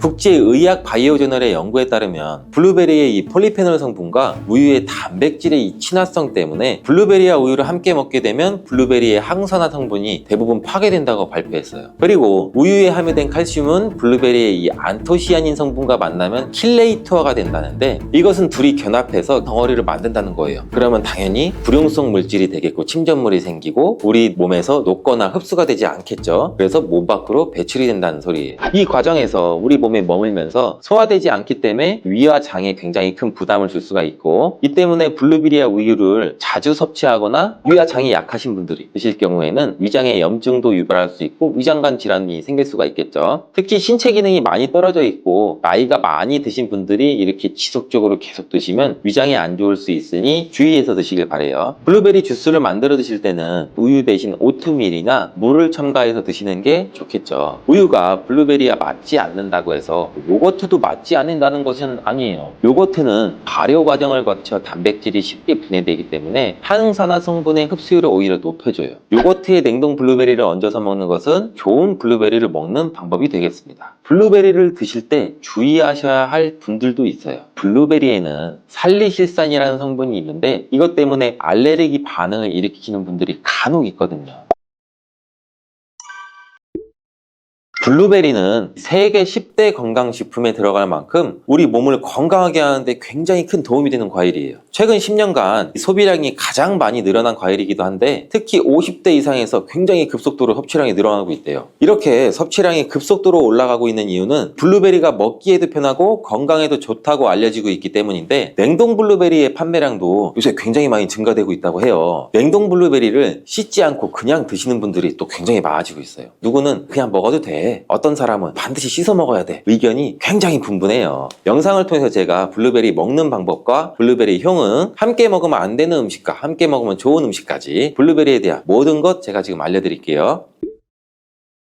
국제의학 바이오저널의 연구에 따르면 블루베리의 이 폴리페놀 성분과 우유의 단백질의 이 친화성 때문에 블루베리와 우유를 함께 먹게 되면 블루베리의 항산화 성분이 대부분 파괴된다고 발표했어요. 그리고 우유에 함유된 칼슘은 블루베리의 이 안토시아닌 성분과 만나면 킬레이터가 된다는데, 이것은 둘이 결합해서 덩어리를 만든다는 거예요. 그러면 당연히 불용성 물질이 되겠고 침전물이 생기고 우리 몸에서 녹거나 흡수가 되지 않겠죠. 그래서 몸 밖으로 배출이 된다는 소리예요. 이 과정에서 우리 몸에 머물면서 소화되지 않기 때문에 위와 장에 굉장히 큰 부담을 줄 수가 있고, 이 때문에 블루베리와 우유를 자주 섭취하거나 위와 장이 약하신 분들이 드실 경우에는 위장에 염증도 유발할 수 있고 위장관 질환이 생길 수가 있겠죠. 특히 신체 기능이 많이 떨어져 있고 나이가 많이 드신 분들이 이렇게 지속적으로 계속 드시면 위장에 안 좋을 수 있으니 주의해서 드시길 바래요. 블루베리 주스를 만들어 드실 때는 우유 대신 오트밀이나 물을 첨가해서 드시는 게 좋겠죠. 우유가 블루베리와 맞지 않는다고 해서 요거트도 맞지 않는다는 것은 아니에요. 요거트는 발효 과정을 거쳐 단백질이 쉽게 분해되기 때문에 항산화 성분의 흡수율을 오히려 높여줘요. 요거트에 냉동 블루베리를 얹어서 먹는 것은 좋은 블루베리를 먹는 방법이 되겠습니다. 블루베리를 드실 때 주의하셔야 할 분들도 있어요. 블루베리에는 살리실산이라는 성분이 있는데 이것 때문에 알레르기 반응을 일으키는 분들이 간혹 있거든요. 블루베리는 세계 10대 건강식품에 들어갈 만큼 우리 몸을 건강하게 하는데 굉장히 큰 도움이 되는 과일이에요. 최근 10년간 소비량이 가장 많이 늘어난 과일이기도 한데, 특히 50대 이상에서 굉장히 급속도로 섭취량이 늘어나고 있대요. 이렇게 섭취량이 급속도로 올라가고 있는 이유는 블루베리가 먹기에도 편하고 건강에도 좋다고 알려지고 있기 때문인데, 냉동 블루베리의 판매량도 요새 굉장히 많이 증가되고 있다고 해요. 냉동 블루베리를 씻지 않고 그냥 드시는 분들이 또 굉장히 많아지고 있어요. 누구는 그냥 먹어도 돼, 어떤 사람은 반드시 씻어 먹어야 돼, 의견이 굉장히 분분해요. 영상을 통해서 제가 블루베리 먹는 방법과 블루베리 효능, 함께 먹으면 안 되는 음식과 함께 먹으면 좋은 음식까지 블루베리에 대한 모든 것 제가 지금 알려드릴게요.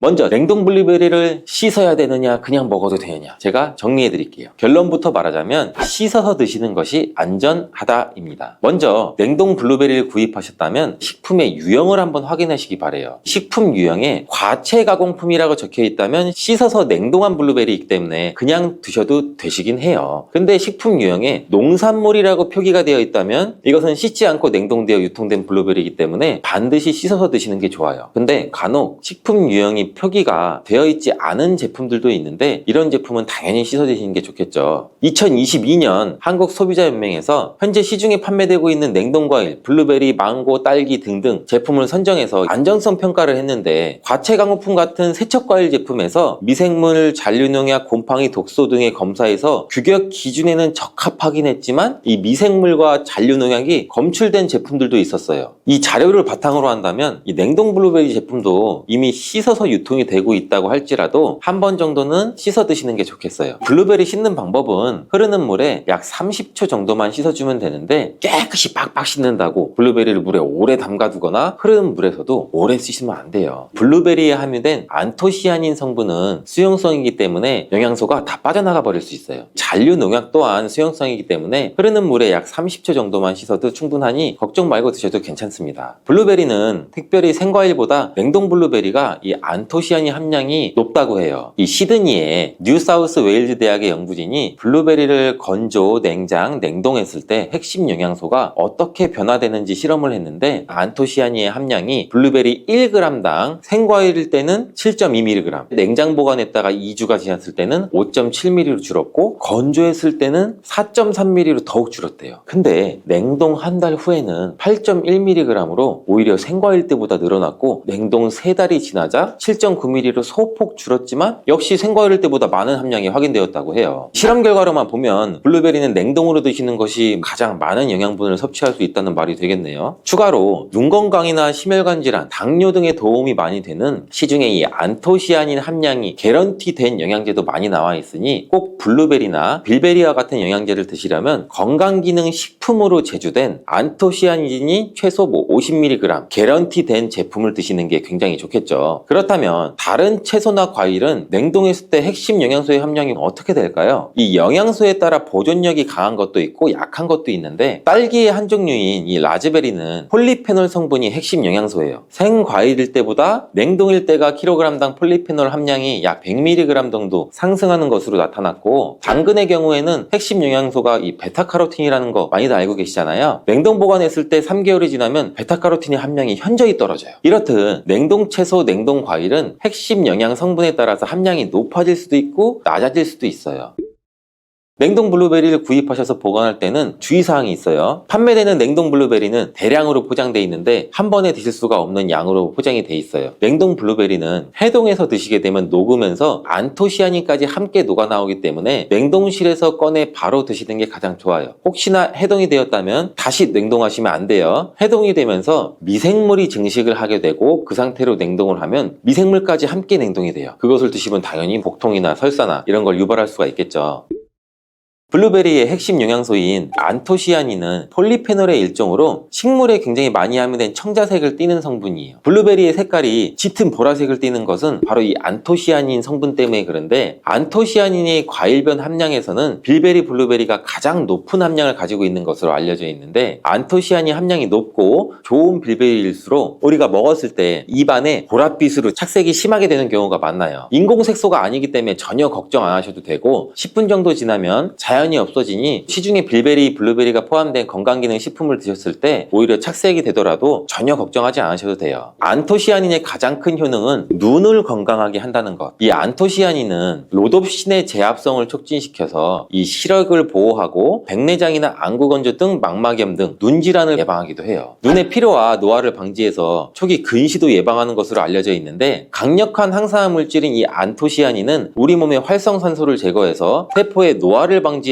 먼저 냉동 블루베리를 씻어야 되느냐 그냥 먹어도 되느냐, 제가 정리해 드릴게요. 결론부터 말하자면 씻어서 드시는 것이 안전하다입니다. 먼저 냉동 블루베리를 구입하셨다면 식품의 유형을 한번 확인하시기 바래요. 식품 유형에 과체 가공품이라고 적혀 있다면 씻어서 냉동한 블루베리이기 때문에 그냥 드셔도 되시긴 해요. 근데 식품 유형에 농산물이라고 표기가 되어 있다면 이것은 씻지 않고 냉동되어 유통된 블루베리이기 때문에 반드시 씻어서 드시는 게 좋아요. 근데 간혹 식품 유형이 표기가 되어 있지 않은 제품들도 있는데 이런 제품은 당연히 씻어 드시는 게 좋겠죠. 2022년 한국소비자연맹에서 현재 시중에 판매되고 있는 냉동과일, 블루베리, 망고, 딸기 등등 제품을 선정해서 안전성 평가를 했는데, 과체 가공품 같은 세척과일 제품에서 미생물, 잔류농약, 곰팡이, 독소 등의 검사에서 규격 기준에는 적합하긴 했지만 이 미생물과 잔류농약이 검출된 제품들도 있었어요. 이 자료를 바탕으로 한다면 이 냉동 블루베리 제품도 이미 씻어서 유통이 되고 있다고 할지라도 한 번 정도는 씻어 드시는 게 좋겠어요. 블루베리 씻는 방법은 흐르는 물에 약 30초 정도만 씻어주면 되는데, 깨끗이 빡빡 씻는다고 블루베리를 물에 오래 담가두거나 흐르는 물에서도 오래 씻으면 안 돼요. 블루베리에 함유된 안토시아닌 성분은 수용성이기 때문에 영양소가 다 빠져나가 버릴 수 있어요. 잔류 농약 또한 수용성이기 때문에 흐르는 물에 약 30초 정도만 씻어도 충분하니 걱정 말고 드셔도 괜찮습니다. 블루베리는 특별히 생과일보다 냉동 블루베리가 이 안토시아닌 함량이 높다고 해요. 이 시드니의 뉴사우스 웨일즈 대학의 연구진이 블루베리를 건조, 냉장, 냉동했을 때 핵심 영양소가 어떻게 변화되는지 실험을 했는데, 안토시아닌의 함량이 블루베리 1g당 생과일일 때는 7.2mg, 냉장 보관했다가 2주가 지났을 때는 5.7mg로 줄었고 건조했을 때는 4.3mg로 더욱 줄었대요. 근데 냉동 한 달 후에는 8.1mg으로 오히려 생과일 때보다 늘어났고, 냉동 3달이 지나자 7.9mg로 소폭 줄었지만 역시 생과일 때보다 많은 함량이 확인되었다고 해요. 실험 결과로만 보면 블루베리는 냉동으로 드시는 것이 가장 많은 영양분을 섭취할 수 있다는 말이 되겠네요. 추가로 눈 건강이나 심혈관 질환, 당뇨 등에 도움이 많이 되는 시중에 이 안토시아닌 함량이 개런티된 영양제도 많이 나와 있으니 꼭 블루베리나 빌베리와 같은 영양제를 드시려면 건강기능 식품으로 제조된 안토시아닌이 최소 50mg 개런티된 제품을 드시는 게 굉장히 좋겠죠. 그렇다면 그렇다면 다른 채소나 과일은 냉동했을 때 핵심 영양소의 함량이 어떻게 될까요? 이 영양소에 따라 보존력이 강한 것도 있고 약한 것도 있는데, 딸기의 한 종류인 이 라즈베리는 폴리페놀 성분이 핵심 영양소예요. 생과일일 때보다 냉동일 때가 킬로그램당 폴리페놀 함량이 약 100mg 정도 상승하는 것으로 나타났고, 당근의 경우에는 핵심 영양소가 이 베타카로틴이라는 거 많이들 알고 계시잖아요. 냉동 보관했을 때 3개월이 지나면 베타카로틴의 함량이 현저히 떨어져요. 이렇듯 냉동 채소, 냉동 과일은 핵심 영양 성분에 따라서 함량이 높아질 수도 있고 낮아질 수도 있어요. 냉동 블루베리를 구입하셔서 보관할 때는 주의사항이 있어요. 판매되는 냉동 블루베리는 대량으로 포장되어 있는데 한 번에 드실 수가 없는 양으로 포장이 되어 있어요. 냉동 블루베리는 해동해서 드시게 되면 녹으면서 안토시아닌까지 함께 녹아 나오기 때문에 냉동실에서 꺼내 바로 드시는 게 가장 좋아요. 혹시나 해동이 되었다면 다시 냉동하시면 안 돼요. 해동이 되면서 미생물이 증식을 하게 되고 그 상태로 냉동을 하면 미생물까지 함께 냉동이 돼요. 그것을 드시면 당연히 복통이나 설사나 이런 걸 유발할 수가 있겠죠. 블루베리의 핵심 영양소인 안토시아닌은 폴리페놀의 일종으로 식물에 굉장히 많이 함유된 청자색을 띠는 성분이에요. 블루베리의 색깔이 짙은 보라색을 띠는 것은 바로 이 안토시아닌 성분 때문에 그런데, 안토시아닌의 과일변 함량에서는 빌베리 블루베리가 가장 높은 함량을 가지고 있는 것으로 알려져 있는데, 안토시아닌 함량이 높고 좋은 빌베리일수록 우리가 먹었을 때 입안에 보랏빛으로 착색이 심하게 되는 경우가 많아요. 인공색소가 아니기 때문에 전혀 걱정 안 하셔도 되고, 10분 정도 지나면 자연히 없어지니 시중에 빌베리, 블루베리가 포함된 건강기능 식품을 드셨을 때 오히려 착색이 되더라도 전혀 걱정하지 않으셔도 돼요. 안토시아닌의 가장 큰 효능은 눈을 건강하게 한다는 것. 이 안토시아닌은 로놉신의 제합성을 촉진시켜서 이 시력을 보호하고 백내장이나 안구건조 등 망막염 등 눈질환을 예방하기도 해요. 눈의 피로와 노화를 방지해서 초기 근시도 예방하는 것으로 알려져 있는데, 강력한 항산화 물질인 이 안토시아닌은 우리 몸의 활성산소를 제거해서 세포의 노화를 방지해주는데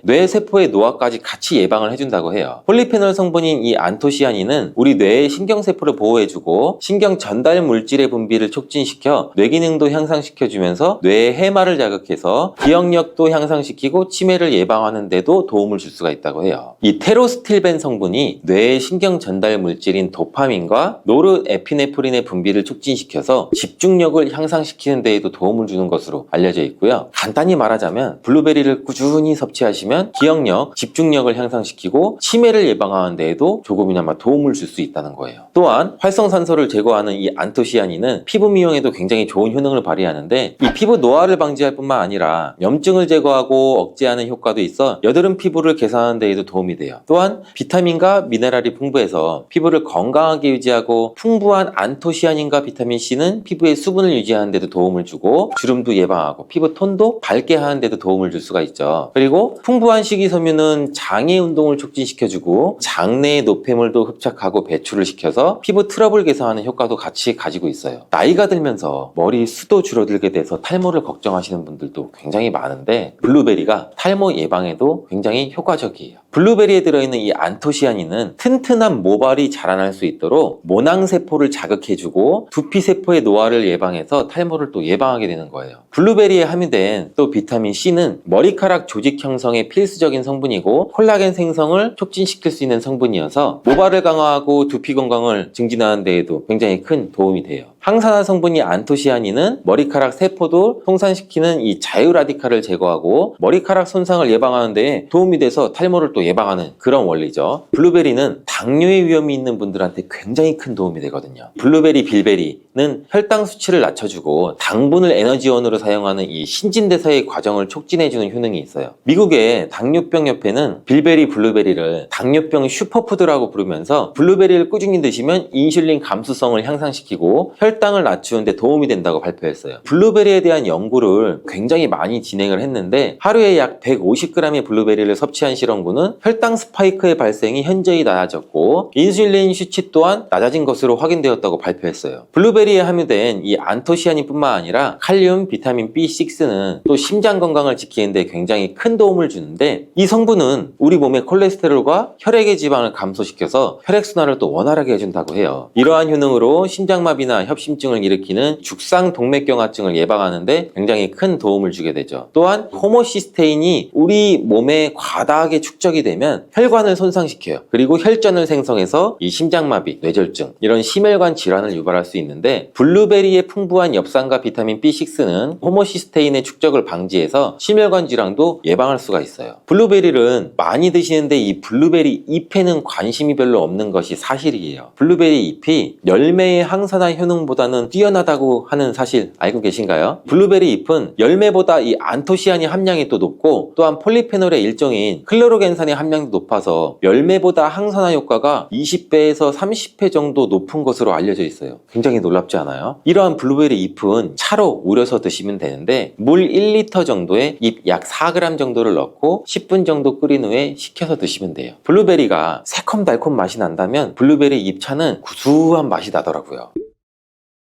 뇌세포의 노화까지 같이 예방을 해준다고 해요. 폴리페놀 성분인 이 안토시아닌은 우리 뇌의 신경세포를 보호해주고 신경 전달 물질의 분비를 촉진시켜 뇌기능도 향상시켜주면서 뇌의 해마를 자극해서 기억력도 향상시키고 치매를 예방하는 데도 도움을 줄 수가 있다고 해요. 이 테로스틸벤 성분이 뇌의 신경 전달 물질인 도파민과 노르에피네프린의 분비를 촉진시켜서 집중력을 향상시키는 데에도 도움을 주는 것으로 알려져 있고요. 간단히 말하자면 블루베리를 꾸준히 섭취하시면 기억력, 집중력을 향상시키고 치매를 예방하는 데에도 조금이나마 도움을 줄 수 있다는 거예요. 또한 활성산소를 제거하는 이 안토시아닌은 피부 미용에도 굉장히 좋은 효능을 발휘하는데, 이 피부 노화를 방지할 뿐만 아니라 염증을 제거하고 억제하는 효과도 있어 여드름 피부를 개선하는 데에도 도움이 돼요. 또한 비타민과 미네랄이 풍부해서 피부를 건강하게 유지하고, 풍부한 안토시아닌과 비타민C는 피부의 수분을 유지하는 데도 도움을 주고 주름도 예방하고 피부 톤도 밝게 하는 데도 도움을 줄 수가 있죠. 그리고 풍부한 식이섬유는 장의 운동을 촉진시켜주고 장내의 노폐물도 흡착하고 배출을 시켜서 피부 트러블 개선하는 효과도 같이 가지고 있어요. 나이가 들면서 머리 숱도 줄어들게 돼서 탈모를 걱정하시는 분들도 굉장히 많은데, 블루베리가 탈모 예방에도 굉장히 효과적이에요. 블루베리에 들어있는 이 안토시아닌은 튼튼한 모발이 자라날 수 있도록 모낭세포를 자극해주고 두피세포의 노화를 예방해서 탈모를 또 예방하게 되는 거예요. 블루베리에 함유된 또 비타민C는 머리카락 조직 형성에 필수적인 성분이고 콜라겐 생성을 촉진시킬 수 있는 성분이어서 모발을 강화하고 두피 건강을 증진하는 데에도 굉장히 큰 도움이 돼요. 항산화 성분이 안토시아닌은 머리카락 세포도 송산시키는 이 자유라디칼을 제거하고 머리카락 손상을 예방하는 데 도움이 돼서 탈모를 또 예방하는 그런 원리죠. 블루베리는 당뇨의 위험이 있는 분들한테 굉장히 큰 도움이 되거든요. 블루베리, 빌베리는 혈당 수치를 낮춰주고 당분을 에너지원으로 사용하는 이 신진대사의 과정을 촉진해주는 효능이 있어요. 미국의 당뇨병 협회는 빌베리, 블루베리를 당뇨병 슈퍼푸드라고 부르면서 블루베리를 꾸준히 드시면 인슐린 감수성을 향상시키고 혈당을 낮추는 데 도움이 된다고 발표했어요. 블루베리에 대한 연구를 굉장히 많이 진행을 했는데, 하루에 약 150g의 블루베리를 섭취한 실험군은 혈당 스파이크의 발생이 현저히 낮아졌고 인슐린 수치 또한 낮아진 것으로 확인되었다고 발표했어요. 블루베리에 함유된 이 안토시아닌뿐만 아니라 칼륨, 비타민 B6는 또 심장 건강을 지키는 데 굉장히 큰 도움을 주는데, 이 성분은 우리 몸의 콜레스테롤과 혈액의 지방을 감소시켜서 혈액순환을 또 원활하게 해준다고 해요. 이러한 효능으로 심장마비나 협심증을 일으키는 죽상동맥경화증을 예방하는데 굉장히 큰 도움을 주게 되죠. 또한 호모시스테인이 우리 몸에 과다하게 축적이 되면 혈관을 손상시켜요. 그리고 혈전을 생성해서 이 심장마비, 뇌졸중 이런 심혈관 질환을 유발할 수 있는데, 블루베리의 풍부한 엽산과 비타민 B6는 호모시스테인의 축적을 방지해서 심혈관 질환도 예방할 수가 있어요. 블루베리를 많이 드시는데 이 블루베리 잎에는 관심이 별로 없는 것이 사실이에요. 블루베리 잎이 열매의 항산화 효능보다는 뛰어나다고 하는 사실 알고 계신가요? 블루베리 잎은 열매보다 이 안토시아닌 함량이 또 높고, 또한 폴리페놀의 일종인 클로로겐산의 함량도 높아서 열매보다 항산화 효과가 20배에서 30배 정도 높은 것으로 알려져 있어요. 굉장히 놀랍지 않아요? 이러한 블루베리 잎은 차로 우려서 드시면 되는데, 물 1리터 정도에 잎 약 4g 정도를 넣고 10분 정도 끓인 후에 식혀서 드시면 돼요. 블루베리가 새콤달콤 맛이 난다면 블루베리 잎차는 구수한 맛이 나더라고요.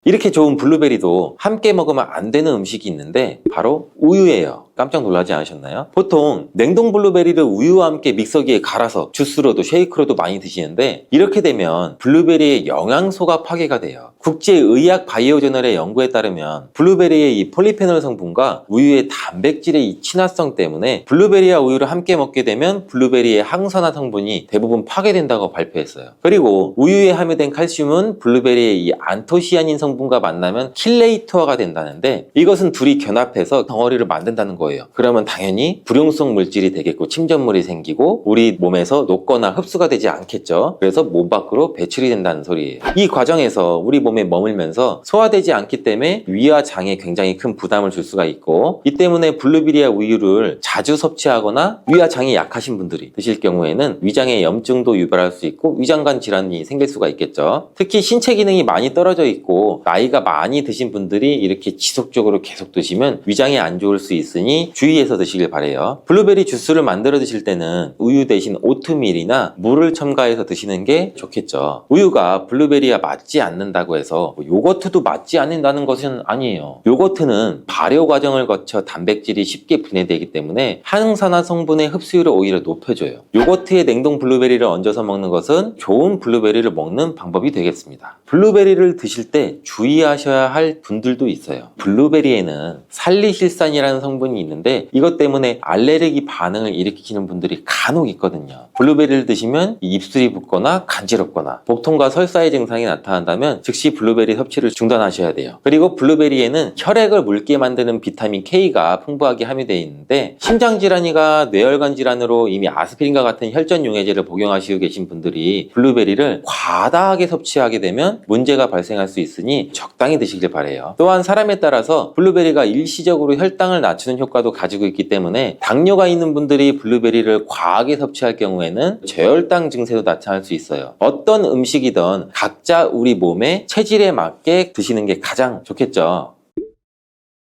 이렇게 좋은 블루베리도 함께 먹으면 안 되는 음식이 있는데 바로 우유예요. 깜짝 놀라지 않으셨나요? 보통 냉동 블루베리를 우유와 함께 믹서기에 갈아서 주스로도 쉐이크로도 많이 드시는데, 이렇게 되면 블루베리의 영양소가 파괴가 돼요. 국제의학 바이오저널의 연구에 따르면 블루베리의 이 폴리페놀 성분과 우유의 단백질의 이 친화성 때문에 블루베리와 우유를 함께 먹게 되면 블루베리의 항산화 성분이 대부분 파괴된다고 발표했어요. 그리고 우유에 함유된 칼슘은 블루베리의 이 안토시아닌 성분과 만나면 킬레이터가 된다는데, 이것은 둘이 결합해서 덩어리를 만든다는 거예요. 그러면 당연히 불용성 물질이 되겠고 침전물이 생기고 우리 몸에서 녹거나 흡수가 되지 않겠죠. 그래서 몸 밖으로 배출이 된다는 소리예요. 이 과정에서 우리 몸에 머물면서 소화되지 않기 때문에 위와 장에 굉장히 큰 부담을 줄 수가 있고, 이 때문에 블루베리와 우유를 자주 섭취하거나 위와 장이 약하신 분들이 드실 경우에는 위장에 염증도 유발할 수 있고 위장관 질환이 생길 수가 있겠죠. 특히 신체 기능이 많이 떨어져 있고 나이가 많이 드신 분들이 이렇게 지속적으로 계속 드시면 위장에 안 좋을 수 있으니 주의해서 드시길 바래요. 블루베리 주스를 만들어 드실 때는 우유 대신 오트밀이나 물을 첨가해서 드시는 게 좋겠죠. 우유가 블루베리와 맞지 않는다고 해서 요거트도 맞지 않는다는 것은 아니에요. 요거트는 발효 과정을 거쳐 단백질이 쉽게 분해되기 때문에 항산화 성분의 흡수율을 오히려 높여줘요. 요거트에 냉동 블루베리를 얹어서 먹는 것은 좋은 블루베리를 먹는 방법이 되겠습니다. 블루베리를 드실 때 주의하셔야 할 분들도 있어요. 블루베리에는 살리실산이라는 성분이 있는데 이것 때문에 알레르기 반응을 일으키는 분들이 간혹 있거든요. 블루베리를 드시면 입술이 붓거나 간지럽거나 복통과 설사의 증상이 나타난다면 즉시 블루베리 섭취를 중단하셔야 돼요. 그리고 블루베리에는 혈액을 묽게 만드는 비타민 K가 풍부하게 함유되어 있는데, 심장질환이나 뇌혈관 질환으로 이미 아스피린과 같은 혈전 용해제를 복용하시고 계신 분들이 블루베리를 과다하게 섭취하게 되면 문제가 발생할 수 있으니 적당히 드시길 바래요. 또한 사람에 따라서 블루베리가 일시적으로 혈당을 낮추는 효과도 가지고 있기 때문에 당뇨가 있는 분들이 블루베리를 과하게 섭취할 경우에는 저혈당 증세도 나타날 수 있어요. 어떤 음식이든 각자 우리 몸의 체질에 맞게 드시는 게 가장 좋겠죠.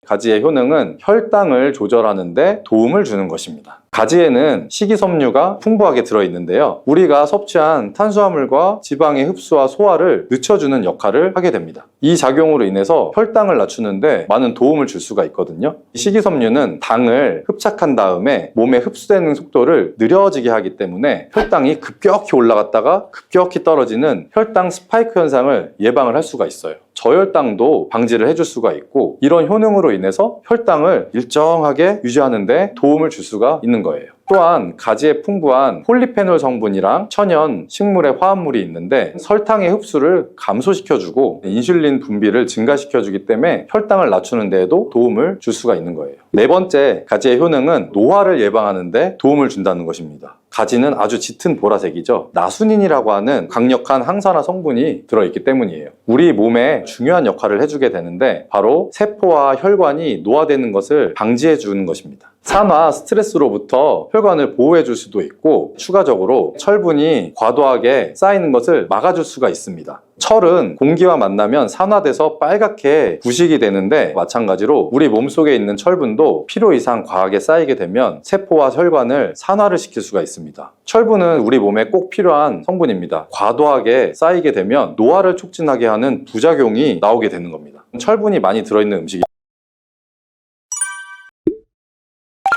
가지의 효능은 혈당을 조절하는 데 도움을 주는 것입니다. 가지에는 식이섬유가 풍부하게 들어있는데요. 우리가 섭취한 탄수화물과 지방의 흡수와 소화를 늦춰주는 역할을 하게 됩니다. 이 작용으로 인해서 혈당을 낮추는데 많은 도움을 줄 수가 있거든요. 식이섬유는 당을 흡착한 다음에 몸에 흡수되는 속도를 느려지게 하기 때문에 혈당이 급격히 올라갔다가 급격히 떨어지는 혈당 스파이크 현상을 예방을 할 수가 있어요. 저혈당도 방지를 해줄 수가 있고, 이런 효능으로 인해서 혈당을 일정하게 유지하는 데 도움을 줄 수가 있는 거예요. 또한 가지에 풍부한 폴리페놀 성분이랑 천연 식물의 화합물이 있는데 설탕의 흡수를 감소시켜주고 인슐린 분비를 증가시켜주기 때문에 혈당을 낮추는 데에도 도움을 줄 수가 있는 거예요. 네 번째, 가지의 효능은 노화를 예방하는 데 도움을 준다는 것입니다. 가지는 아주 짙은 보라색이죠. 나수닌이라고 하는 강력한 항산화 성분이 들어있기 때문이에요. 우리 몸에 중요한 역할을 해주게 되는데 바로 세포와 혈관이 노화되는 것을 방지해 주는 것입니다. 산화 스트레스로부터 혈관을 보호해 줄 수도 있고, 추가적으로 철분이 과도하게 쌓이는 것을 막아줄 수가 있습니다. 철은 공기와 만나면 산화돼서 빨갛게 부식이 되는데, 마찬가지로 우리 몸속에 있는 철분도 필요 이상 과하게 쌓이게 되면 세포와 혈관을 산화를 시킬 수가 있습니다. 철분은 우리 몸에 꼭 필요한 성분입니다. 과도하게 쌓이게 되면 노화를 촉진하게 하는 부작용이 나오게 되는 겁니다. 철분이 많이 들어있는 음식이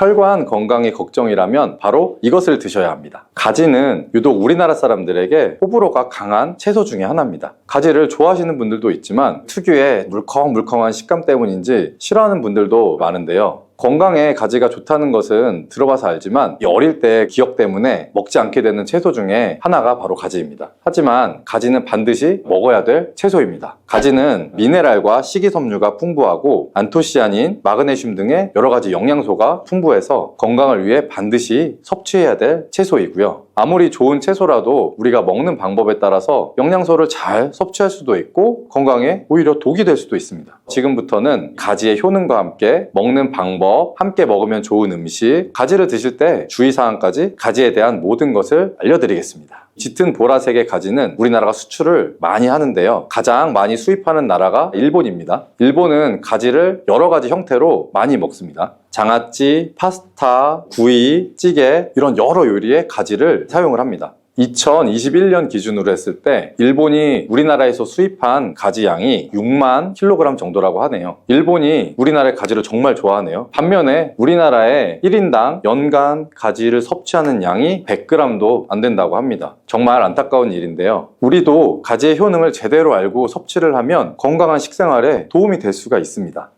혈관 건강이 걱정이라면 바로 이것을 드셔야 합니다. 가지는 유독 우리나라 사람들에게 호불호가 강한 채소 중에 하나입니다. 가지를 좋아하시는 분들도 있지만 특유의 물컹물컹한 식감 때문인지 싫어하는 분들도 많은데요. 건강에 가지가 좋다는 것은 들어봐서 알지만 어릴 때 기억 때문에 먹지 않게 되는 채소 중에 하나가 바로 가지입니다. 하지만 가지는 반드시 먹어야 될 채소입니다. 가지는 미네랄과 식이섬유가 풍부하고 안토시아닌, 마그네슘 등의 여러 가지 영양소가 풍부해서 건강을 위해 반드시 섭취해야 될 채소이고요. 아무리 좋은 채소라도 우리가 먹는 방법에 따라서 영양소를 잘 섭취할 수도 있고 건강에 오히려 독이 될 수도 있습니다. 지금부터는 가지의 효능과 함께 먹는 방법, 함께 먹으면 좋은 음식, 가지를 드실 때 주의사항까지 가지에 대한 모든 것을 알려드리겠습니다. 짙은 보라색의 가지는 우리나라가 수출을 많이 하는데요. 가장 많이 수입하는 나라가 일본입니다. 일본은 가지를 여러 가지 형태로 많이 먹습니다. 장아찌, 파스타, 구이, 찌개 이런 여러 요리에 가지를 사용을 합니다. 2021년 기준으로 했을 때 일본이 우리나라에서 수입한 가지 양이 6만 킬로그램 정도라고 하네요. 일본이 우리나라의 가지를 정말 좋아하네요. 반면에 우리나라의 1인당 연간 가지를 섭취하는 양이 100g도 안 된다고 합니다. 정말 안타까운 일인데요. 우리도 가지의 효능을 제대로 알고 섭취를 하면 건강한 식생활에 도움이 될 수가 있습니다.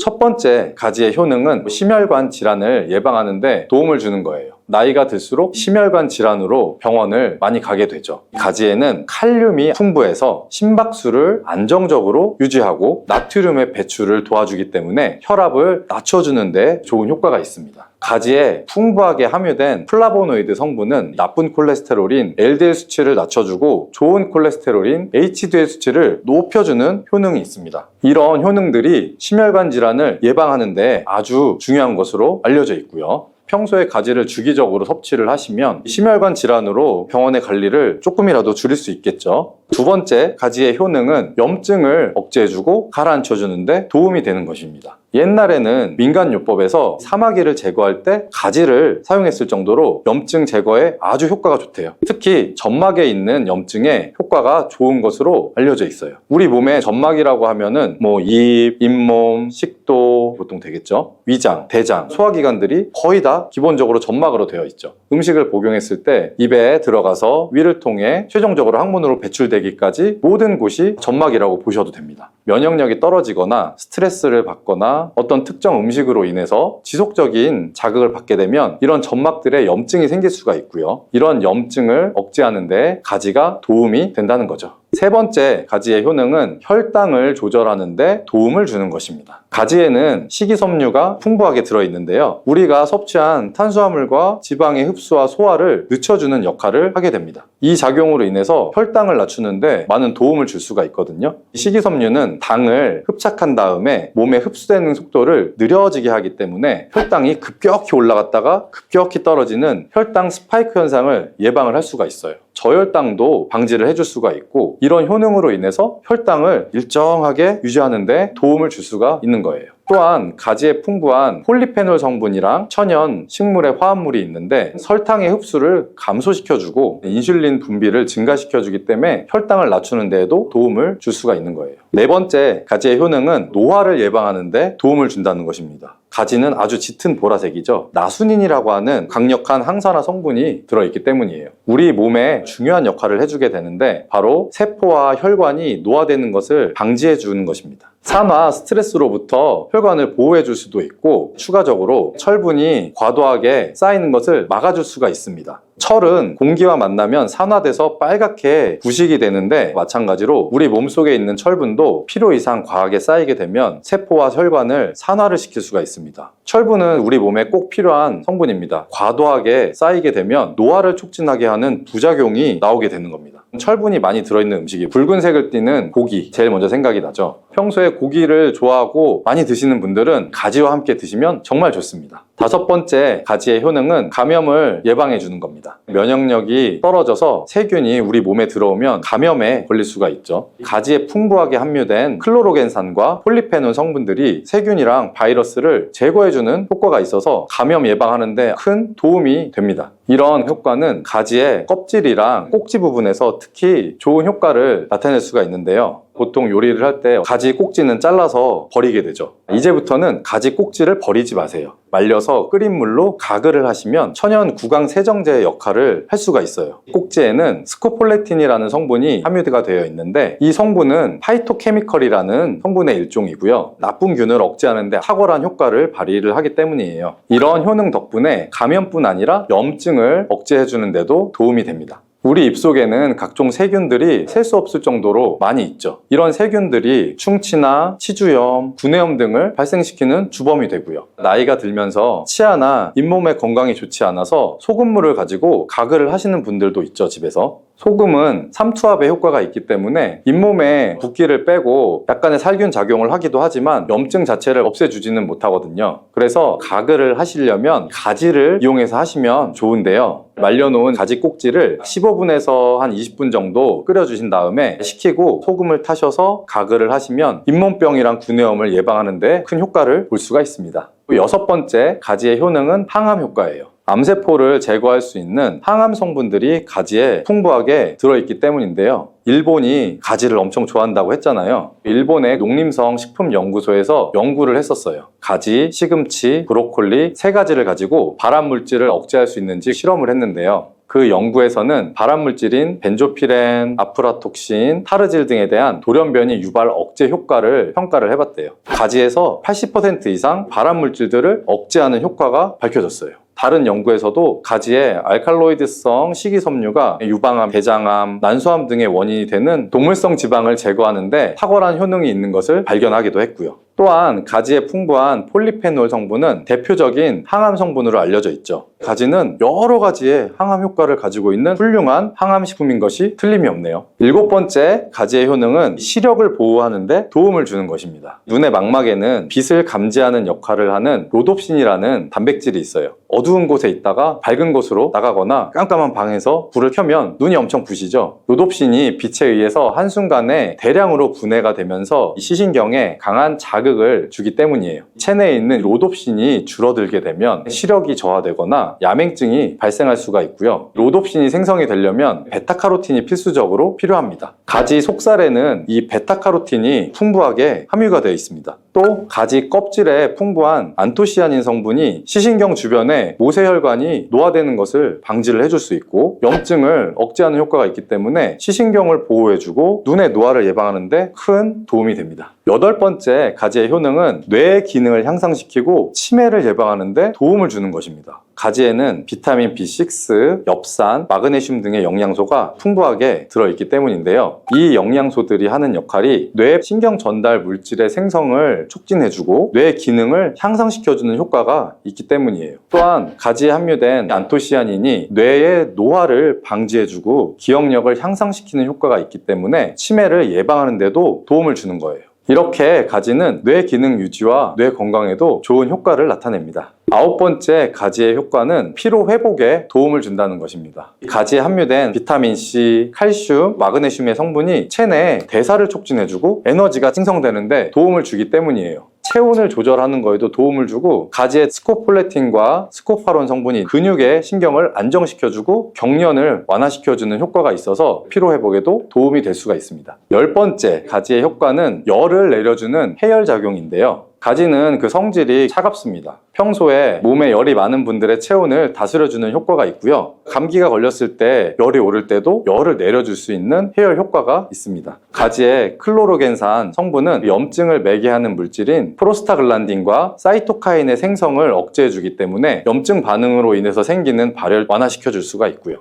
첫 번째 가지의 효능은 심혈관 질환을 예방하는 데 도움을 주는 거예요. 나이가 들수록 심혈관 질환으로 병원을 많이 가게 되죠. 가지에는 칼륨이 풍부해서 심박수를 안정적으로 유지하고 나트륨의 배출을 도와주기 때문에 혈압을 낮춰주는 데 좋은 효과가 있습니다. 가지에 풍부하게 함유된 플라보노이드 성분은 나쁜 콜레스테롤인 LDL 수치를 낮춰주고 좋은 콜레스테롤인 HDL 수치를 높여주는 효능이 있습니다. 이런 효능들이 심혈관 질환을 예방하는 데 아주 중요한 것으로 알려져 있고요. 평소에 가지를 주기적으로 섭취를 하시면 심혈관 질환으로 병원에 갈 일을 조금이라도 줄일 수 있겠죠. 두 번째, 가지의 효능은 염증을 억제해주고 가라앉혀주는데 도움이 되는 것입니다. 옛날에는 민간요법에서 사마귀를 제거할 때 가지를 사용했을 정도로 염증 제거에 아주 효과가 좋대요. 특히 점막에 있는 염증에 효과가 좋은 것으로 알려져 있어요. 우리 몸에 점막이라고 하면은 입, 잇몸, 식도 보통 되겠죠. 위장, 대장, 소화기관들이 거의 다 기본적으로 점막으로 되어 있죠. 음식을 복용했을 때 입에 들어가서 위를 통해 최종적으로 항문으로 배출되기까지 모든 곳이 점막이라고 보셔도 됩니다. 면역력이 떨어지거나 스트레스를 받거나 어떤 특정 음식으로 인해서 지속적인 자극을 받게 되면 이런 점막들에 염증이 생길 수가 있고요. 이런 염증을 억제하는 데 가지가 도움이 된다는 거죠. 세 번째 가지의 효능은 혈당을 조절하는 데 도움을 주는 것입니다. 가지에는 식이섬유가 풍부하게 들어있는데요. 우리가 섭취한 탄수화물과 지방의 흡수와 소화를 늦춰주는 역할을 하게 됩니다. 이 작용으로 인해서 혈당을 낮추는데 많은 도움을 줄 수가 있거든요. 식이섬유는 당을 흡착한 다음에 몸에 흡수되는 속도를 느려지게 하기 때문에 혈당이 급격히 올라갔다가 급격히 떨어지는 혈당 스파이크 현상을 예방을 할 수가 있어요. 저혈당도 방지를 해줄 수가 있고 이런 효능으로 인해서 혈당을 일정하게 유지하는 데 도움을 줄 수가 있는 거예요. 또한 가지에 풍부한 폴리페놀 성분이랑 천연 식물의 화합물이 있는데 설탕의 흡수를 감소시켜주고 인슐린 분비를 증가시켜주기 때문에 혈당을 낮추는 데에도 도움을 줄 수가 있는 거예요. 네 번째 가지의 효능은 노화를 예방하는 데 도움을 준다는 것입니다. 가지는 아주 짙은 보라색이죠. 나수닌이라고 하는 강력한 항산화 성분이 들어있기 때문이에요. 우리 몸에 중요한 역할을 해주게 되는데 바로 세포와 혈관이 노화되는 것을 방지해 주는 것입니다. 산화, 스트레스로부터 혈관을 보호해 줄 수도 있고 추가적으로 철분이 과도하게 쌓이는 것을 막아줄 수가 있습니다. 철은 공기와 만나면 산화돼서 빨갛게 부식이 되는데 마찬가지로 우리 몸속에 있는 철분도 필요 이상 과하게 쌓이게 되면 세포와 혈관을 산화를 시킬 수가 있습니다. 철분은 우리 몸에 꼭 필요한 성분입니다. 과도하게 쌓이게 되면 노화를 촉진하게 하는 부작용이 나오게 되는 겁니다. 철분이 많이 들어있는 음식이 붉은색을 띠는 고기 제일 먼저 생각이 나죠. 평소에 고기를 좋아하고 많이 드시는 분들은 가지와 함께 드시면 정말 좋습니다. 다섯 번째 가지의 효능은 감염을 예방해 주는 겁니다. 면역력이 떨어져서 세균이 우리 몸에 들어오면 감염에 걸릴 수가 있죠. 가지에 풍부하게 함유된 클로로겐산과 폴리페놀 성분들이 세균이랑 바이러스를 제거해주는 효과가 있어서 감염 예방하는 데 큰 도움이 됩니다. 이런 효과는 가지의 껍질이랑 꼭지 부분에서 특히 좋은 효과를 나타낼 수가 있는데요. 보통 요리를 할 때 가지 꼭지는 잘라서 버리게 되죠. 이제부터는 가지 꼭지를 버리지 마세요. 말려서 끓인 물로 가글을 하시면 천연 구강 세정제의 역할을 할 수가 있어요. 꼭지에는 스코폴레틴이라는 성분이 함유가 되어 있는데 이 성분은 파이토케미컬이라는 성분의 일종이고요. 나쁜 균을 억제하는 데 탁월한 효과를 발휘를 하기 때문이에요. 이런 효능 덕분에 감염뿐 아니라 염증을 억제해주는 데도 도움이 됩니다. 우리 입속에는 각종 세균들이 셀 수 없을 정도로 많이 있죠. 이런 세균들이 충치나 치주염, 구내염 등을 발생시키는 주범이 되고요. 나이가 들면서 치아나 잇몸의 건강이 좋지 않아서 소금물을 가지고 가글을 하시는 분들도 있죠, 집에서. 소금은 삼투압의 효과가 있기 때문에 잇몸에 붓기를 빼고 약간의 살균 작용을 하기도 하지만 염증 자체를 없애주지는 못하거든요. 그래서 가글을 하시려면 가지를 이용해서 하시면 좋은데요. 말려놓은 가지 꼭지를 15분에서 한 20분 정도 끓여주신 다음에 식히고 소금을 타셔서 가글을 하시면 잇몸병이랑 구내염을 예방하는 데 큰 효과를 볼 수가 있습니다. 여섯 번째, 가지의 효능은 항암 효과예요. 암세포를 제거할 수 있는 항암 성분들이 가지에 풍부하게 들어있기 때문인데요. 일본이 가지를 엄청 좋아한다고 했잖아요. 일본의 농림성 식품연구소에서 연구를 했었어요. 가지, 시금치, 브로콜리 세 가지를 가지고 발암물질을 억제할 수 있는지 실험을 했는데요. 그 연구에서는 발암물질인 벤조피렌, 아프라톡신, 타르질 등에 대한 돌연변이 유발 억제 효과를 평가를 해봤대요. 가지에서 80% 이상 발암물질들을 억제하는 효과가 밝혀졌어요. 다른 연구에서도 가지에 알칼로이드성 식이섬유가 유방암, 대장암, 난소암 등의 원인이 되는 동물성 지방을 제거하는데 탁월한 효능이 있는 것을 발견하기도 했고요. 또한 가지에 풍부한 폴리페놀 성분은 대표적인 항암 성분으로 알려져 있죠. 가지는 여러 가지의 항암 효과를 가지고 있는 훌륭한 항암식품인 것이 틀림이 없네요. 일곱 번째, 가지의 효능은 시력을 보호하는 데 도움을 주는 것입니다. 눈의 망막에는 빛을 감지하는 역할을 하는 로놉신이라는 단백질이 있어요. 어두운 곳에 있다가 밝은 곳으로 나가거나 깜깜한 방에서 불을 켜면 눈이 엄청 부시죠. 로놉신이 빛에 의해서 한순간에 대량으로 분해가 되면서 시신경에 강한 자극을 주기 때문이에요. 체내에 있는 로놉신이 줄어들게 되면 시력이 저하되거나 야맹증이 발생할 수가 있고요. 로놉신이 생성이 되려면 베타카로틴이 필수적으로 필요합니다. 가지 속살에는 이 베타카로틴이 풍부하게 함유가 되어 있습니다. 또 가지 껍질에 풍부한 안토시아닌 성분이 시신경 주변에 모세혈관이 노화되는 것을 방지를 해줄 수 있고 염증을 억제하는 효과가 있기 때문에 시신경을 보호해주고 눈의 노화를 예방하는 데 큰 도움이 됩니다. 여덟 번째, 가지의 효능은 뇌의 기능을 향상시키고 치매를 예방하는 데 도움을 주는 것입니다. 가지에는 비타민 B6, 엽산, 마그네슘 등의 영양소가 풍부하게 들어있기 때문인데요. 이 영양소들이 하는 역할이 뇌 신경 전달 물질의 생성을 촉진해주고 뇌 기능을 향상시켜주는 효과가 있기 때문이에요. 또한 가지에 함유된 안토시아닌이 뇌의 노화를 방지해주고 기억력을 향상시키는 효과가 있기 때문에 치매를 예방하는 데도 도움을 주는 거예요. 이렇게 가지는 뇌 기능 유지와 뇌 건강에도 좋은 효과를 나타냅니다. 아홉 번째, 가지의 효과는 피로 회복에 도움을 준다는 것입니다. 가지에 함유된 비타민C, 칼슘, 마그네슘의 성분이 체내 대사를 촉진해주고 에너지가 생성되는데 도움을 주기 때문이에요. 체온을 조절하는 거에도 도움을 주고 가지에 스코폴레틴과 스코파론 성분이 근육의 신경을 안정시켜주고 경련을 완화시켜주는 효과가 있어서 피로회복에도 도움이 될 수가 있습니다. 열 번째, 가지의 효과는 열을 내려주는 해열작용인데요. 가지는 그 성질이 차갑습니다. 평소에 몸에 열이 많은 분들의 체온을 다스려주는 효과가 있고요. 감기가 걸렸을 때 열이 오를 때도 열을 내려줄 수 있는 해열 효과가 있습니다. 가지의 클로로겐산 성분은 염증을 매개하는 물질인 프로스타글란딘과 사이토카인의 생성을 억제해주기 때문에 염증 반응으로 인해서 생기는 발열 완화시켜줄 수가 있고요.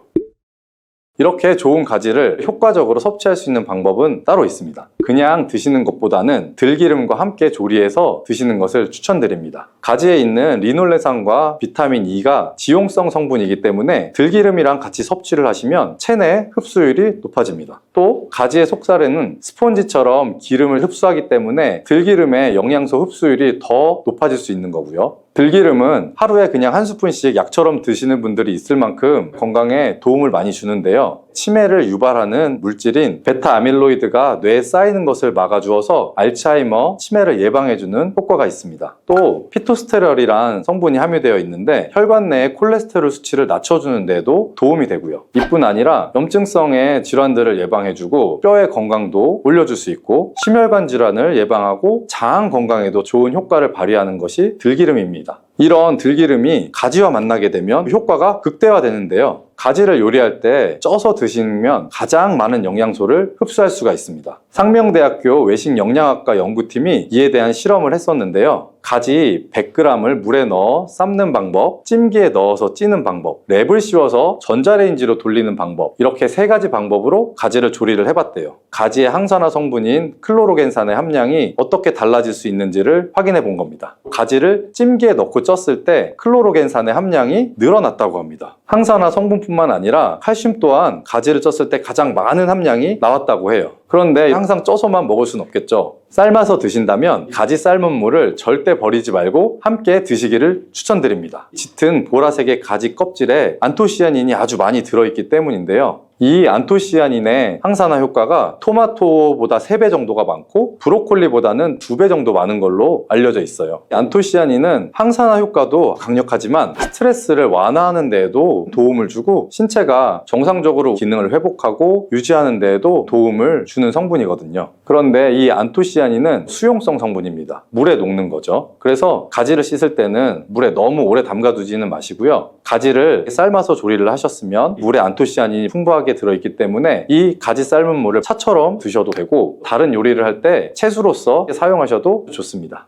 이렇게 좋은 가지를 효과적으로 섭취할 수 있는 방법은 따로 있습니다. 그냥 드시는 것보다는 들기름과 함께 조리해서 드시는 것을 추천드립니다. 가지에 있는 리놀레산과 비타민 E가 지용성 성분이기 때문에 들기름이랑 같이 섭취를 하시면 체내 흡수율이 높아집니다. 또 가지의 속살에는 스폰지처럼 기름을 흡수하기 때문에 들기름의 영양소 흡수율이 더 높아질 수 있는 거고요. 들기름은 하루에 그냥 한 스푼씩 약처럼 드시는 분들이 있을 만큼 건강에 도움을 많이 주는데요. 치매를 유발하는 물질인 베타 아밀로이드가 뇌에 쌓이는 것을 막아주어서 알츠하이머, 치매를 예방해주는 효과가 있습니다. 또 피토스테롤이란 성분이 함유되어 있는데 혈관 내의 콜레스테롤 수치를 낮춰주는 데도 도움이 되고요. 이뿐 아니라 염증성의 질환들을 예방해주고 뼈의 건강도 올려줄 수 있고 심혈관 질환을 예방하고 장 건강에도 좋은 효과를 발휘하는 것이 들기름입니다. 이런 들기름이 가지와 만나게 되면 효과가 극대화되는데요. 가지를 요리할 때 쪄서 드시면 가장 많은 영양소를 흡수할 수가 있습니다. 상명대학교 외식영양학과 연구팀이 이에 대한 실험을 했었는데요. 가지 100g을 물에 넣어 삶는 방법, 찜기에 넣어서 찌는 방법, 랩을 씌워서 전자레인지로 돌리는 방법, 이렇게 3가지 방법으로 가지를 조리를 해봤대요. 가지의 항산화 성분인 클로로겐산의 함량이 어떻게 달라질 수 있는지를 확인해 본 겁니다. 가지를 찜기에 넣고 쪘을 때 클로로겐산의 함량이 늘어났다고 합니다. 항산화 성분뿐만 아니라 칼슘 또한 가지를 쪘을 때 가장 많은 함량이 나왔다고 해요. 그런데 항상 쪄서만 먹을 순 없겠죠. 삶아서 드신다면 가지 삶은 물을 절대 버리지 말고 함께 드시기를 추천드립니다. 짙은 보라색의 가지 껍질에 안토시아닌이 아주 많이 들어있기 때문인데요. 이 안토시아닌의 항산화 효과가 토마토보다 3배 정도가 많고 브로콜리보다는 2배 정도 많은 걸로 알려져 있어요. 안토시아닌은 항산화 효과도 강력하지만 스트레스를 완화하는 데에도 도움을 주고 신체가 정상적으로 기능을 회복하고 유지하는 데에도 도움을 주는 성분이거든요. 그런데 이 안토시아닌은 수용성 성분입니다. 물에 녹는 거죠. 그래서 가지를 씻을 때는 물에 너무 오래 담가두지는 마시고요. 가지를 삶아서 조리를 하셨으면 물에 안토시아닌이 풍부하게 들어있기 때문에 이 가지 삶은 물을 차처럼 드셔도 되고 다른 요리를 할 때 채소로서 사용하셔도 좋습니다.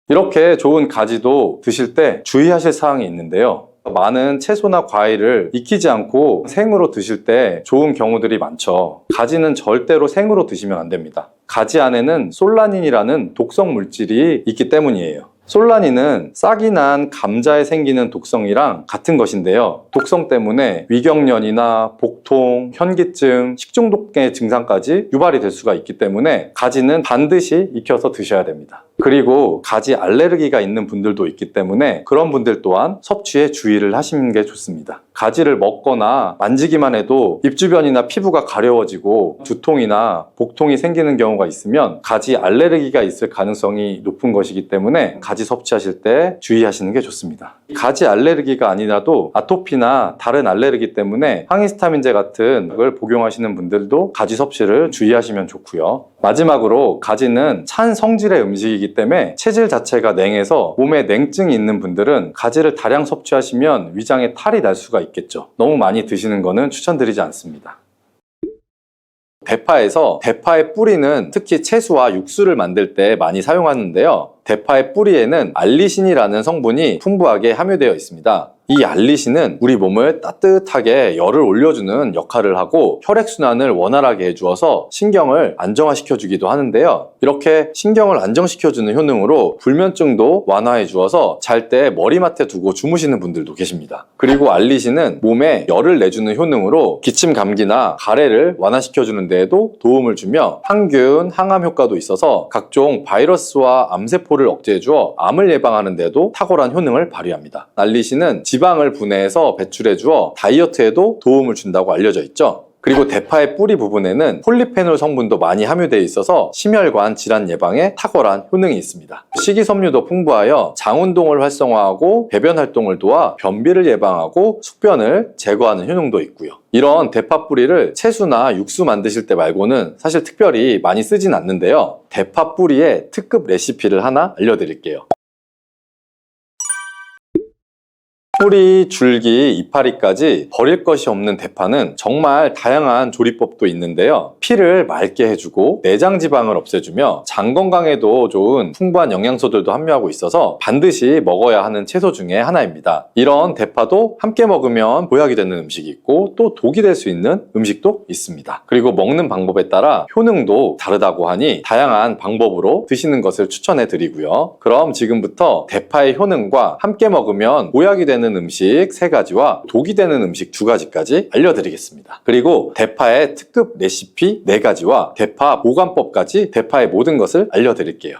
이렇게 좋은 가지도 드실 때 주의하실 사항이 있는데요. 많은 채소나 과일을 익히지 않고 생으로 드실 때 좋은 경우들이 많죠. 가지는 절대로 생으로 드시면 안 됩니다. 가지 안에는 솔라닌이라는 독성 물질이 있기 때문이에요. 솔라닌은 싹이 난 감자에 생기는 독성이랑 같은 것인데요. 독성 때문에 위경련이나 복통, 현기증, 식중독의 증상까지 유발이 될 수가 있기 때문에 가지는 반드시 익혀서 드셔야 됩니다. 그리고 가지 알레르기가 있는 분들도 있기 때문에 그런 분들 또한 섭취에 주의를 하시는 게 좋습니다. 가지를 먹거나 만지기만 해도 입 주변이나 피부가 가려워지고 두통이나 복통이 생기는 경우가 있으면 가지 알레르기가 있을 가능성이 높은 것이기 때문에 가지 섭취하실 때 주의하시는 게 좋습니다. 가지 알레르기가 아니라도 아토피나 다른 알레르기 때문에 항히스타민제 같은 걸 복용하시는 분들도 가지 섭취를 주의하시면 좋고요. 마지막으로 가지는 찬 성질의 음식이기 때문에 체질 자체가 냉해서 몸에 냉증이 있는 분들은 가지를 다량 섭취하시면 위장에 탈이 날 수가 있겠죠. 너무 많이 드시는 거는 추천드리지 않습니다. 대파에서 대파의 뿌리는 특히 채소와 육수를 만들 때 많이 사용하는데요. 대파의 뿌리에는 알리신이라는 성분이 풍부하게 함유되어 있습니다. 이 알리신은 우리 몸을 따뜻하게 열을 올려주는 역할을 하고 혈액순환을 원활하게 해주어서 신경을 안정화시켜주기도 하는데요. 이렇게 신경을 안정시켜주는 효능으로 불면증도 완화해 주어서 잘 때 머리맡에 두고 주무시는 분들도 계십니다. 그리고 알리신은 몸에 열을 내주는 효능으로 기침 감기나 가래를 완화시켜주는 데에도 도움을 주며 항균, 항암 효과도 있어서 각종 바이러스와 암세포를 억제해 주어 암을 예방하는 데도 탁월한 효능을 발휘합니다. 알리신은 지방을 분해해서 배출해 주어 다이어트에도 도움을 준다고 알려져 있죠. 그리고 대파의 뿌리 부분에는 폴리페놀 성분도 많이 함유되어 있어서 심혈관 질환 예방에 탁월한 효능이 있습니다. 식이섬유도 풍부하여 장운동을 활성화하고 배변 활동을 도와 변비를 예방하고 숙변을 제거하는 효능도 있고요. 이런 대파 뿌리를 채소나 육수 만드실 때 말고는 사실 특별히 많이 쓰진 않는데요. 대파 뿌리의 특급 레시피를 하나 알려드릴게요. 뿌리, 줄기, 이파리까지 버릴 것이 없는 대파는 정말 다양한 조리법도 있는데요. 피를 맑게 해주고 내장 지방을 없애주며 장 건강에도 좋은 풍부한 영양소들도 함유하고 있어서 반드시 먹어야 하는 채소 중에 하나입니다. 이런 대파도 함께 먹으면 보약이 되는 음식이 있고 또 독이 될 수 있는 음식도 있습니다. 그리고 먹는 방법에 따라 효능도 다르다고 하니 다양한 방법으로 드시는 것을 추천해 드리고요. 그럼 지금부터 대파의 효능과 함께 먹으면 보약이 되는 음식 3가지와 독이 되는 음식 2가지까지 알려드리겠습니다. 그리고 대파의 특급 레시피 4가지와 대파 보관법까지 대파의 모든 것을 알려드릴게요.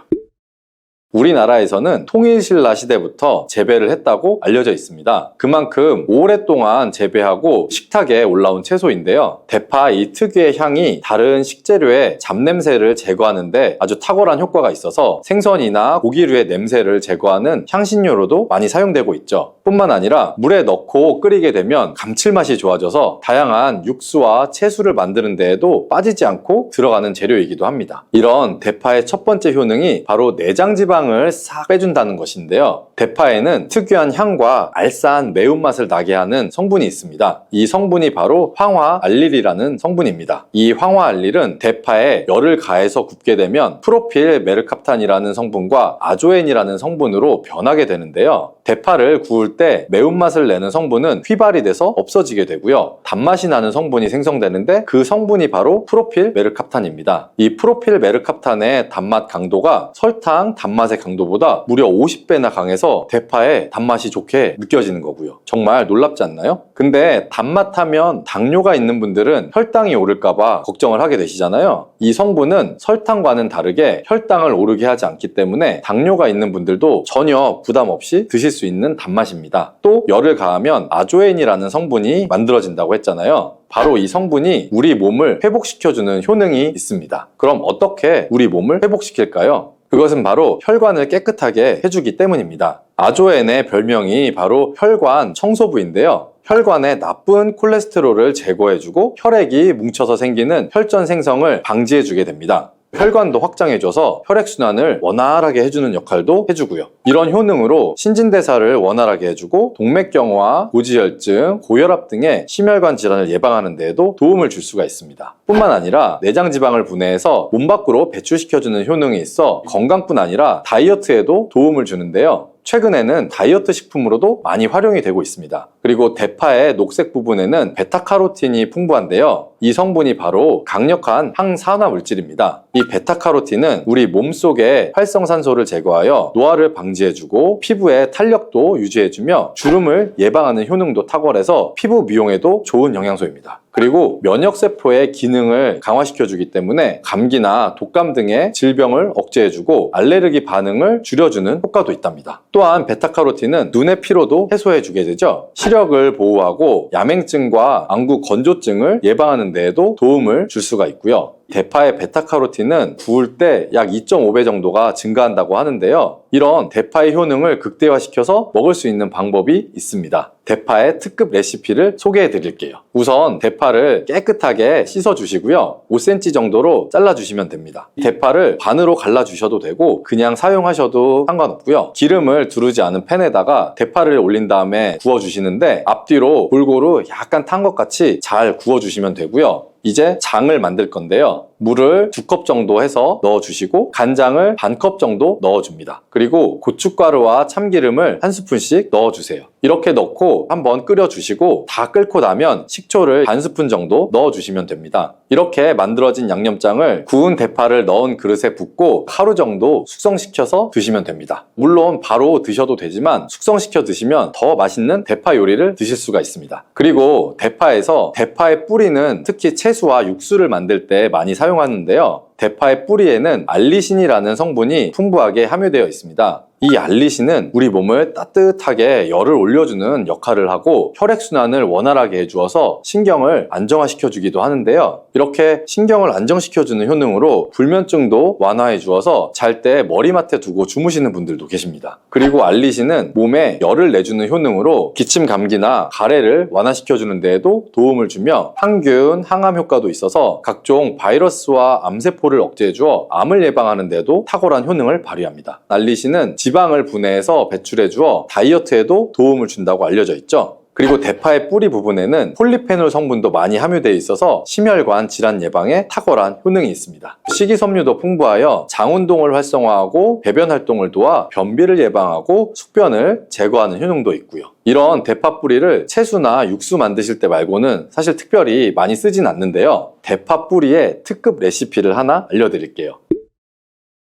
우리나라에서는 통일신라 시대부터 재배를 했다고 알려져 있습니다. 그만큼 오랫동안 재배하고 식탁에 올라온 채소인데요. 대파 이 특유의 향이 다른 식재료의 잡냄새를 제거하는데 아주 탁월한 효과가 있어서 생선이나 고기류의 냄새를 제거하는 향신료로도 많이 사용되고 있죠. 뿐만 아니라 물에 넣고 끓이게 되면 감칠맛이 좋아져서 다양한 육수와 채소를 만드는 데에도 빠지지 않고 들어가는 재료이기도 합니다. 이런 대파의 첫 번째 효능이 바로 내장 지방 지방을 싹 빼준다는 것인데요. 대파에는 특유한 향과 알싸한 매운맛을 나게 하는 성분이 있습니다. 이 성분이 바로 황화알릴이라는 성분입니다. 이 황화알릴은 대파에 열을 가해서 굽게 되면 프로필 메르캅탄이라는 성분과 아조엔이라는 성분으로 변하게 되는데요. 대파를 구울 때 매운맛을 내는 성분은 휘발이 돼서 없어지게 되고요. 단맛이 나는 성분이 생성되는데 그 성분이 바로 프로필 메르캅탄입니다. 이 프로필 메르캅탄의 단맛 강도가 설탕 단맛의 강도보다 무려 50배나 강해서 대파의 단맛이 좋게 느껴지는 거고요. 정말 놀랍지 않나요? 근데 단맛 하면 당뇨가 있는 분들은 혈당이 오를까봐 걱정을 하게 되시잖아요. 이 성분은 설탕과는 다르게 혈당을 오르게 하지 않기 때문에 당뇨가 있는 분들도 전혀 부담 없이 드실 수 있는 단맛입니다. 또 열을 가하면 아조엔이라는 성분이 만들어진다고 했잖아요. 바로 이 성분이 우리 몸을 회복시켜주는 효능이 있습니다. 그럼 어떻게 우리 몸을 회복시킬까요? 그것은 바로 혈관을 깨끗하게 해주기 때문입니다. 아조엔의 별명이 바로 혈관 청소부인데요. 혈관에 나쁜 콜레스테롤을 제거해주고 혈액이 뭉쳐서 생기는 혈전 생성을 방지해주게 됩니다. 혈관도 확장해줘서 혈액순환을 원활하게 해주는 역할도 해주고요. 이런 효능으로 신진대사를 원활하게 해주고 동맥경화, 고지혈증, 고혈압 등의 심혈관 질환을 예방하는 데에도 도움을 줄 수가 있습니다. 뿐만 아니라 내장지방을 분해해서 몸 밖으로 배출시켜주는 효능이 있어 건강뿐 아니라 다이어트에도 도움을 주는데요. 최근에는 다이어트 식품으로도 많이 활용이 되고 있습니다. 그리고 대파의 녹색 부분에는 베타카로틴이 풍부한데요. 이 성분이 바로 강력한 항산화 물질입니다. 이 베타카로틴은 우리 몸속의 활성산소를 제거하여 노화를 방지해주고 피부의 탄력도 유지해주며 주름을 예방하는 효능도 탁월해서 피부 미용에도 좋은 영양소입니다. 그리고 면역세포의 기능을 강화시켜주기 때문에 감기나 독감 등의 질병을 억제해주고 알레르기 반응을 줄여주는 효과도 있답니다. 또한 베타카로틴은 눈의 피로도 해소해주게 되죠. 시력을 보호하고 야맹증과 안구 건조증을 예방하는 데에도 도움을 줄 수가 있고요. 대파의 베타카로틴은 구울 때 약 2.5배 정도가 증가한다고 하는데요. 이런 대파의 효능을 극대화시켜서 먹을 수 있는 방법이 있습니다. 대파의 특급 레시피를 소개해 드릴게요. 우선 대파를 깨끗하게 씻어 주시고요. 5cm 정도로 잘라 주시면 됩니다. 대파를 반으로 갈라 주셔도 되고 그냥 사용하셔도 상관없고요. 기름을 두르지 않은 팬에다가 대파를 올린 다음에 구워 주시는데 앞뒤로 골고루 약간 탄 것 같이 잘 구워 주시면 되고요. 이제 장을 만들 건데요. 물을 2컵 정도 해서 넣어주시고 간장을 반컵 정도 넣어줍니다. 그리고 고춧가루와 참기름을 1스푼씩 넣어주세요. 이렇게 넣고 한번 끓여주시고 다 끓고 나면 식초를 반 스푼 정도 넣어주시면 됩니다. 이렇게 만들어진 양념장을 구운 대파를 넣은 그릇에 붓고 하루 정도 숙성시켜서 드시면 됩니다. 물론 바로 드셔도 되지만 숙성시켜 드시면 더 맛있는 대파 요리를 드실 수가 있습니다. 그리고 대파에서 대파의 뿌리는 특히 채소와 육수를 만들 때 많이 사용하는데요. 대파의 뿌리에는 알리신이라는 성분이 풍부하게 함유되어 있습니다. 이 알리신은 우리 몸을 따뜻하게 열을 올려주는 역할을 하고 혈액순환을 원활하게 해주어서 신경을 안정화시켜주기도 하는데요. 이렇게 신경을 안정시켜주는 효능으로 불면증도 완화해 주어서 잘 때 머리맡에 두고 주무시는 분들도 계십니다. 그리고 알리신은 몸에 열을 내주는 효능으로 기침 감기나 가래를 완화시켜주는 데에도 도움을 주며 항균, 항암 효과도 있어서 각종 바이러스와 암세포를 억제해 주어 암을 예방하는 데도 탁월한 효능을 발휘합니다. 알리신은 지방을 분해해서 배출해 주어 다이어트에도 도움을 준다고 알려져 있죠. 그리고 대파의 뿌리 부분에는 폴리페놀 성분도 많이 함유되어 있어서 심혈관 질환 예방에 탁월한 효능이 있습니다. 식이섬유도 풍부하여 장운동을 활성화하고 배변 활동을 도와 변비를 예방하고 숙변을 제거하는 효능도 있고요. 이런 대파 뿌리를 채소나 육수 만드실 때 말고는 사실 특별히 많이 쓰진 않는데요. 대파 뿌리의 특급 레시피를 하나 알려드릴게요.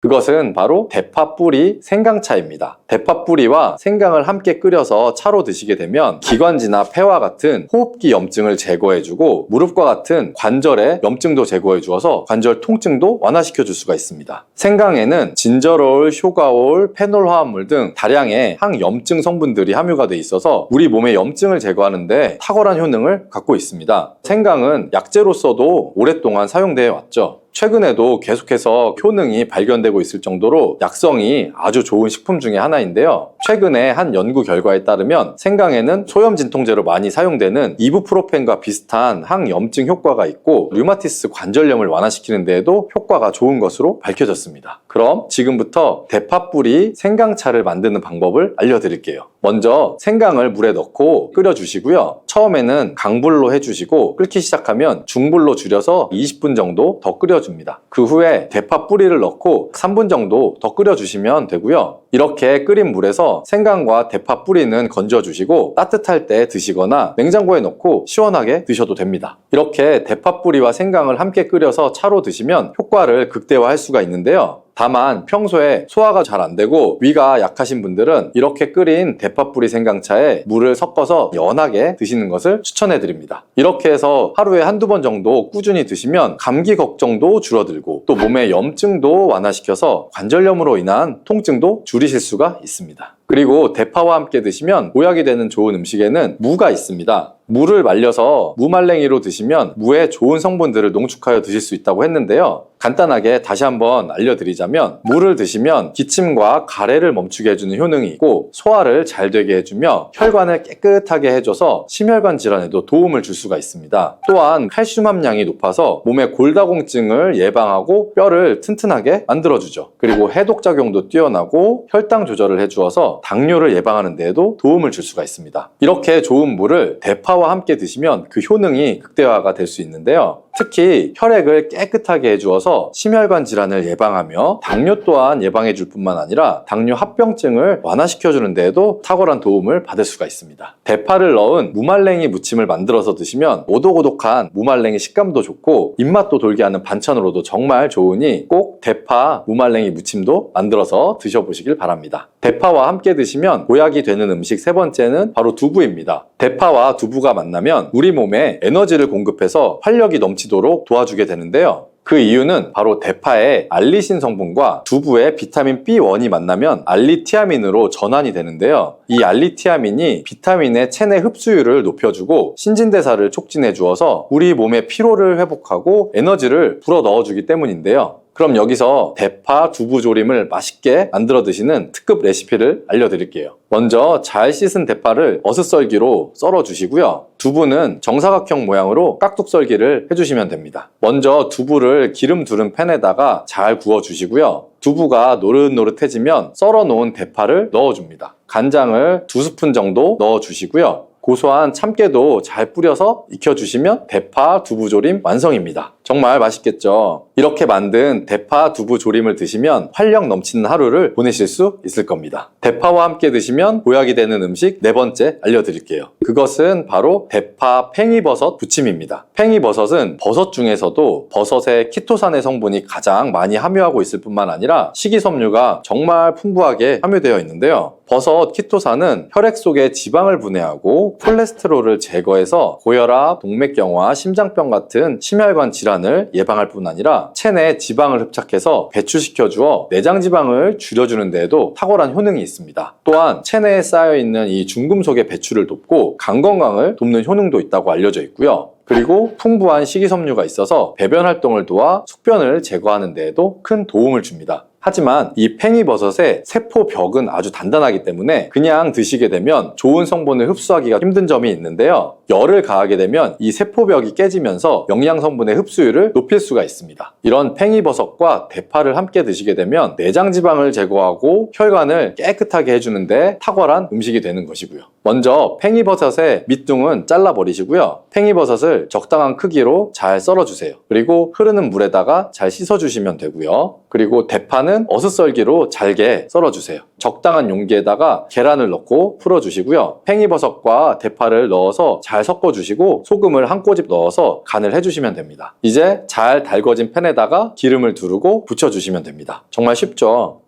그것은 바로 대파 뿌리 생강차입니다. 대파 뿌리와 생강을 함께 끓여서 차로 드시게 되면 기관지나 폐와 같은 호흡기 염증을 제거해주고 무릎과 같은 관절의 염증도 제거해주어서 관절 통증도 완화시켜줄 수가 있습니다. 생강에는 진저롤, 효가올, 페놀 화합물 등 다량의 항염증 성분들이 함유가 돼 있어서 우리 몸의 염증을 제거하는데 탁월한 효능을 갖고 있습니다. 생강은 약재로서도 오랫동안 사용되어 왔죠. 최근에도 계속해서 효능이 발견되고 있을 정도로 약성이 아주 좋은 식품 중에 하나인데요. 최근에 한 연구 결과에 따르면 생강에는 소염 진통제로 많이 사용되는 이부프로펜과 비슷한 항염증 효과가 있고 류마티스 관절염을 완화시키는 데에도 효과가 좋은 것으로 밝혀졌습니다. 그럼 지금부터 대파 뿌리 생강차를 만드는 방법을 알려드릴게요. 먼저 생강을 물에 넣고 끓여주시고요. 처음에는 강불로 해주시고 끓기 시작하면 중불로 줄여서 20분 정도 더 끓여줍니다. 그 후에 대파 뿌리를 넣고 3분 정도 더 끓여주시면 되고요. 이렇게 끓인 물에서 생강과 대파 뿌리는 건져주시고 따뜻할 때 드시거나 냉장고에 넣고 시원하게 드셔도 됩니다. 이렇게 대파 뿌리와 생강을 함께 끓여서 차로 드시면 효과를 극대화할 수가 있는데요. 다만 평소에 소화가 잘 안 되고 위가 약하신 분들은 이렇게 끓인 대파뿌리 생강차에 물을 섞어서 연하게 드시는 것을 추천해 드립니다. 이렇게 해서 하루에 한두 번 정도 꾸준히 드시면 감기 걱정도 줄어들고 또 몸의 염증도 완화시켜서 관절염으로 인한 통증도 줄이실 수가 있습니다. 그리고 대파와 함께 드시면 보약이 되는 좋은 음식에는 무가 있습니다. 무를 말려서 무말랭이로 드시면 무의 좋은 성분들을 농축하여 드실 수 있다고 했는데요. 간단하게 다시 한번 알려드리자면 무를 드시면 기침과 가래를 멈추게 해주는 효능이 있고 소화를 잘 되게 해주며 혈관을 깨끗하게 해줘서 심혈관 질환에도 도움을 줄 수가 있습니다. 또한 칼슘 함량이 높아서 몸의 골다공증을 예방하고 뼈를 튼튼하게 만들어주죠. 그리고 해독작용도 뛰어나고 혈당 조절을 해주어서 당뇨를 예방하는 데에도 도움을 줄 수가 있습니다. 이렇게 좋은 무를 대파와 함께 드시면 그 효능이 극대화가 될 수 있는데요. 특히 혈액을 깨끗하게 해주어서 심혈관 질환을 예방하며 당뇨 또한 예방해줄 뿐만 아니라 당뇨 합병증을 완화시켜주는 데에도 탁월한 도움을 받을 수가 있습니다. 대파를 넣은 무말랭이 무침을 만들어서 드시면 오독오독한 무말랭이 식감도 좋고 입맛도 돌게 하는 반찬으로도 정말 좋으니 꼭 대파 무말랭이 무침도 만들어서 드셔보시길 바랍니다. 대파와 함께 드시면 보약이 되는 음식 세 번째는 바로 두부입니다. 대파와 두부가 만나면 우리 몸에 에너지를 공급해서 활력이 넘치도록 도와주게 되는데요. 그 이유는 바로 대파의 알리신 성분과 두부의 비타민 B1이 만나면 알리티아민으로 전환이 되는데요. 이 알리티아민이 비타민의 체내 흡수율을 높여주고 신진대사를 촉진해 주어서 우리 몸의 피로를 회복하고 에너지를 불어 넣어주기 때문인데요. 그럼 여기서 대파 두부 조림을 맛있게 만들어 드시는 특급 레시피를 알려드릴게요. 먼저 잘 씻은 대파를 어슷썰기로 썰어 주시고요. 두부는 정사각형 모양으로 깍둑 썰기를 해주시면 됩니다. 먼저 두부를 기름 두른 팬에다가 잘 구워 주시고요. 두부가 노릇노릇해지면 썰어 놓은 대파를 넣어줍니다. 간장을 2스푼 정도 넣어주시고요. 고소한 참깨도 잘 뿌려서 익혀주시면 대파 두부조림 완성입니다. 정말 맛있겠죠? 이렇게 만든 대파 두부 조림을 드시면 활력 넘치는 하루를 보내실 수 있을 겁니다. 대파와 함께 드시면 보약이 되는 음식 네 번째 알려드릴게요. 그것은 바로 대파 팽이버섯 부침입니다. 팽이버섯은 버섯 중에서도 버섯의 키토산의 성분이 가장 많이 함유하고 있을 뿐만 아니라 식이섬유가 정말 풍부하게 함유되어 있는데요. 버섯 키토산은 혈액 속에 지방을 분해하고 콜레스테롤을 제거해서 고혈압, 동맥경화, 심장병 같은 심혈관 질환을 예방할 뿐 아니라 체내에 지방을 흡착해서 배출시켜 주어 내장 지방을 줄여주는 데에도 탁월한 효능이 있습니다. 또한 체내에 쌓여있는 이 중금속의 배출을 돕고 간 건강을 돕는 효능도 있다고 알려져 있고요. 그리고 풍부한 식이섬유가 있어서 배변 활동을 도와 숙변을 제거하는 데에도 큰 도움을 줍니다. 하지만 이 팽이버섯의 세포벽은 아주 단단하기 때문에 그냥 드시게 되면 좋은 성분을 흡수하기가 힘든 점이 있는데요. 열을 가하게 되면 이 세포벽이 깨지면서 영양 성분의 흡수율을 높일 수가 있습니다. 이런 팽이버섯과 대파를 함께 드시게 되면 내장 지방을 제거하고 혈관을 깨끗하게 해주는데 탁월한 음식이 되는 것이고요. 먼저 팽이버섯의 밑둥은 잘라버리시고요. 팽이버섯을 적당한 크기로 잘 썰어주세요. 그리고 흐르는 물에다가 잘 씻어주시면 되고요. 그리고 대파는 어슷썰기로 잘게 썰어주세요. 적당한 용기에다가 계란을 넣고 풀어주시고요. 팽이버섯과 대파를 넣어서 잘 섞어주시고 소금을 한 꼬집 넣어서 간을 해주시면 됩니다. 이제 잘 달궈진 팬에다가 기름을 두르고 부쳐주시면 됩니다. 정말 쉽죠?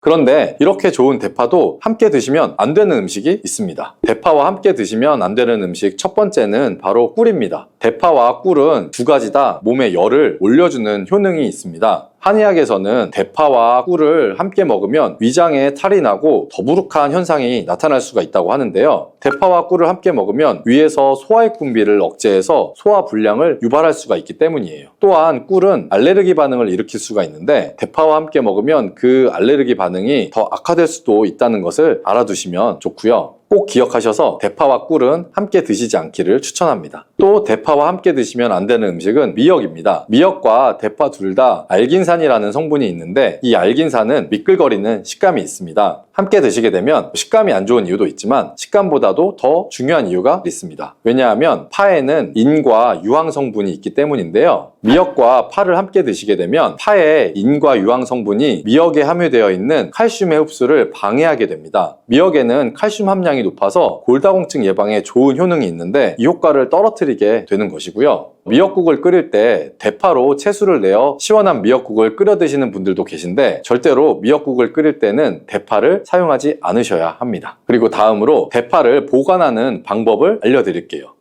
그런데 이렇게 좋은 대파도 함께 드시면 안 되는 음식이 있습니다. 대파와 함께 드시면 안 되는 음식 첫 번째는 바로 꿀입니다. 대파와 꿀은 두 가지 다 몸의 열을 올려주는 효능이 있습니다. 한의학에서는 대파와 꿀을 함께 먹으면 위장에 탈이 나고 더부룩한 현상이 나타날 수가 있다고 하는데요. 대파와 꿀을 함께 먹으면 위에서 소화액 분비를 억제해서 소화 불량을 유발할 수가 있기 때문이에요. 또한 꿀은 알레르기 반응을 일으킬 수가 있는데 대파와 함께 먹으면 그 알레르기 반응이 더 악화될 수도 있다는 것을 알아두시면 좋고요. 꼭 기억하셔서 대파와 꿀은 함께 드시지 않기를 추천합니다. 또 대파와 함께 드시면 안 되는 음식은 미역입니다. 미역과 대파 둘 다 알긴산이라는 성분이 있는데 이 알긴산은 미끌거리는 식감이 있습니다. 함께 드시게 되면 식감이 안 좋은 이유도 있지만 식감보다도 더 중요한 이유가 있습니다. 왜냐하면 파에는 인과 유황 성분이 있기 때문인데요. 미역과 파를 함께 드시게 되면 파에 인과 유황 성분이 미역에 함유되어 있는 칼슘의 흡수를 방해하게 됩니다. 미역에는 칼슘 함량이 높아서 골다공증 예방에 좋은 효능이 있는데 이 효과를 떨어뜨리게 되는 것이고요. 미역국을 끓일 때 대파로 채수를 내어 시원한 미역국을 끓여 드시는 분들도 계신데 절대로 미역국을 끓일 때는 대파를 사용하지 않으셔야 합니다. 그리고 다음으로 대파를 보관하는 방법을 알려드릴게요.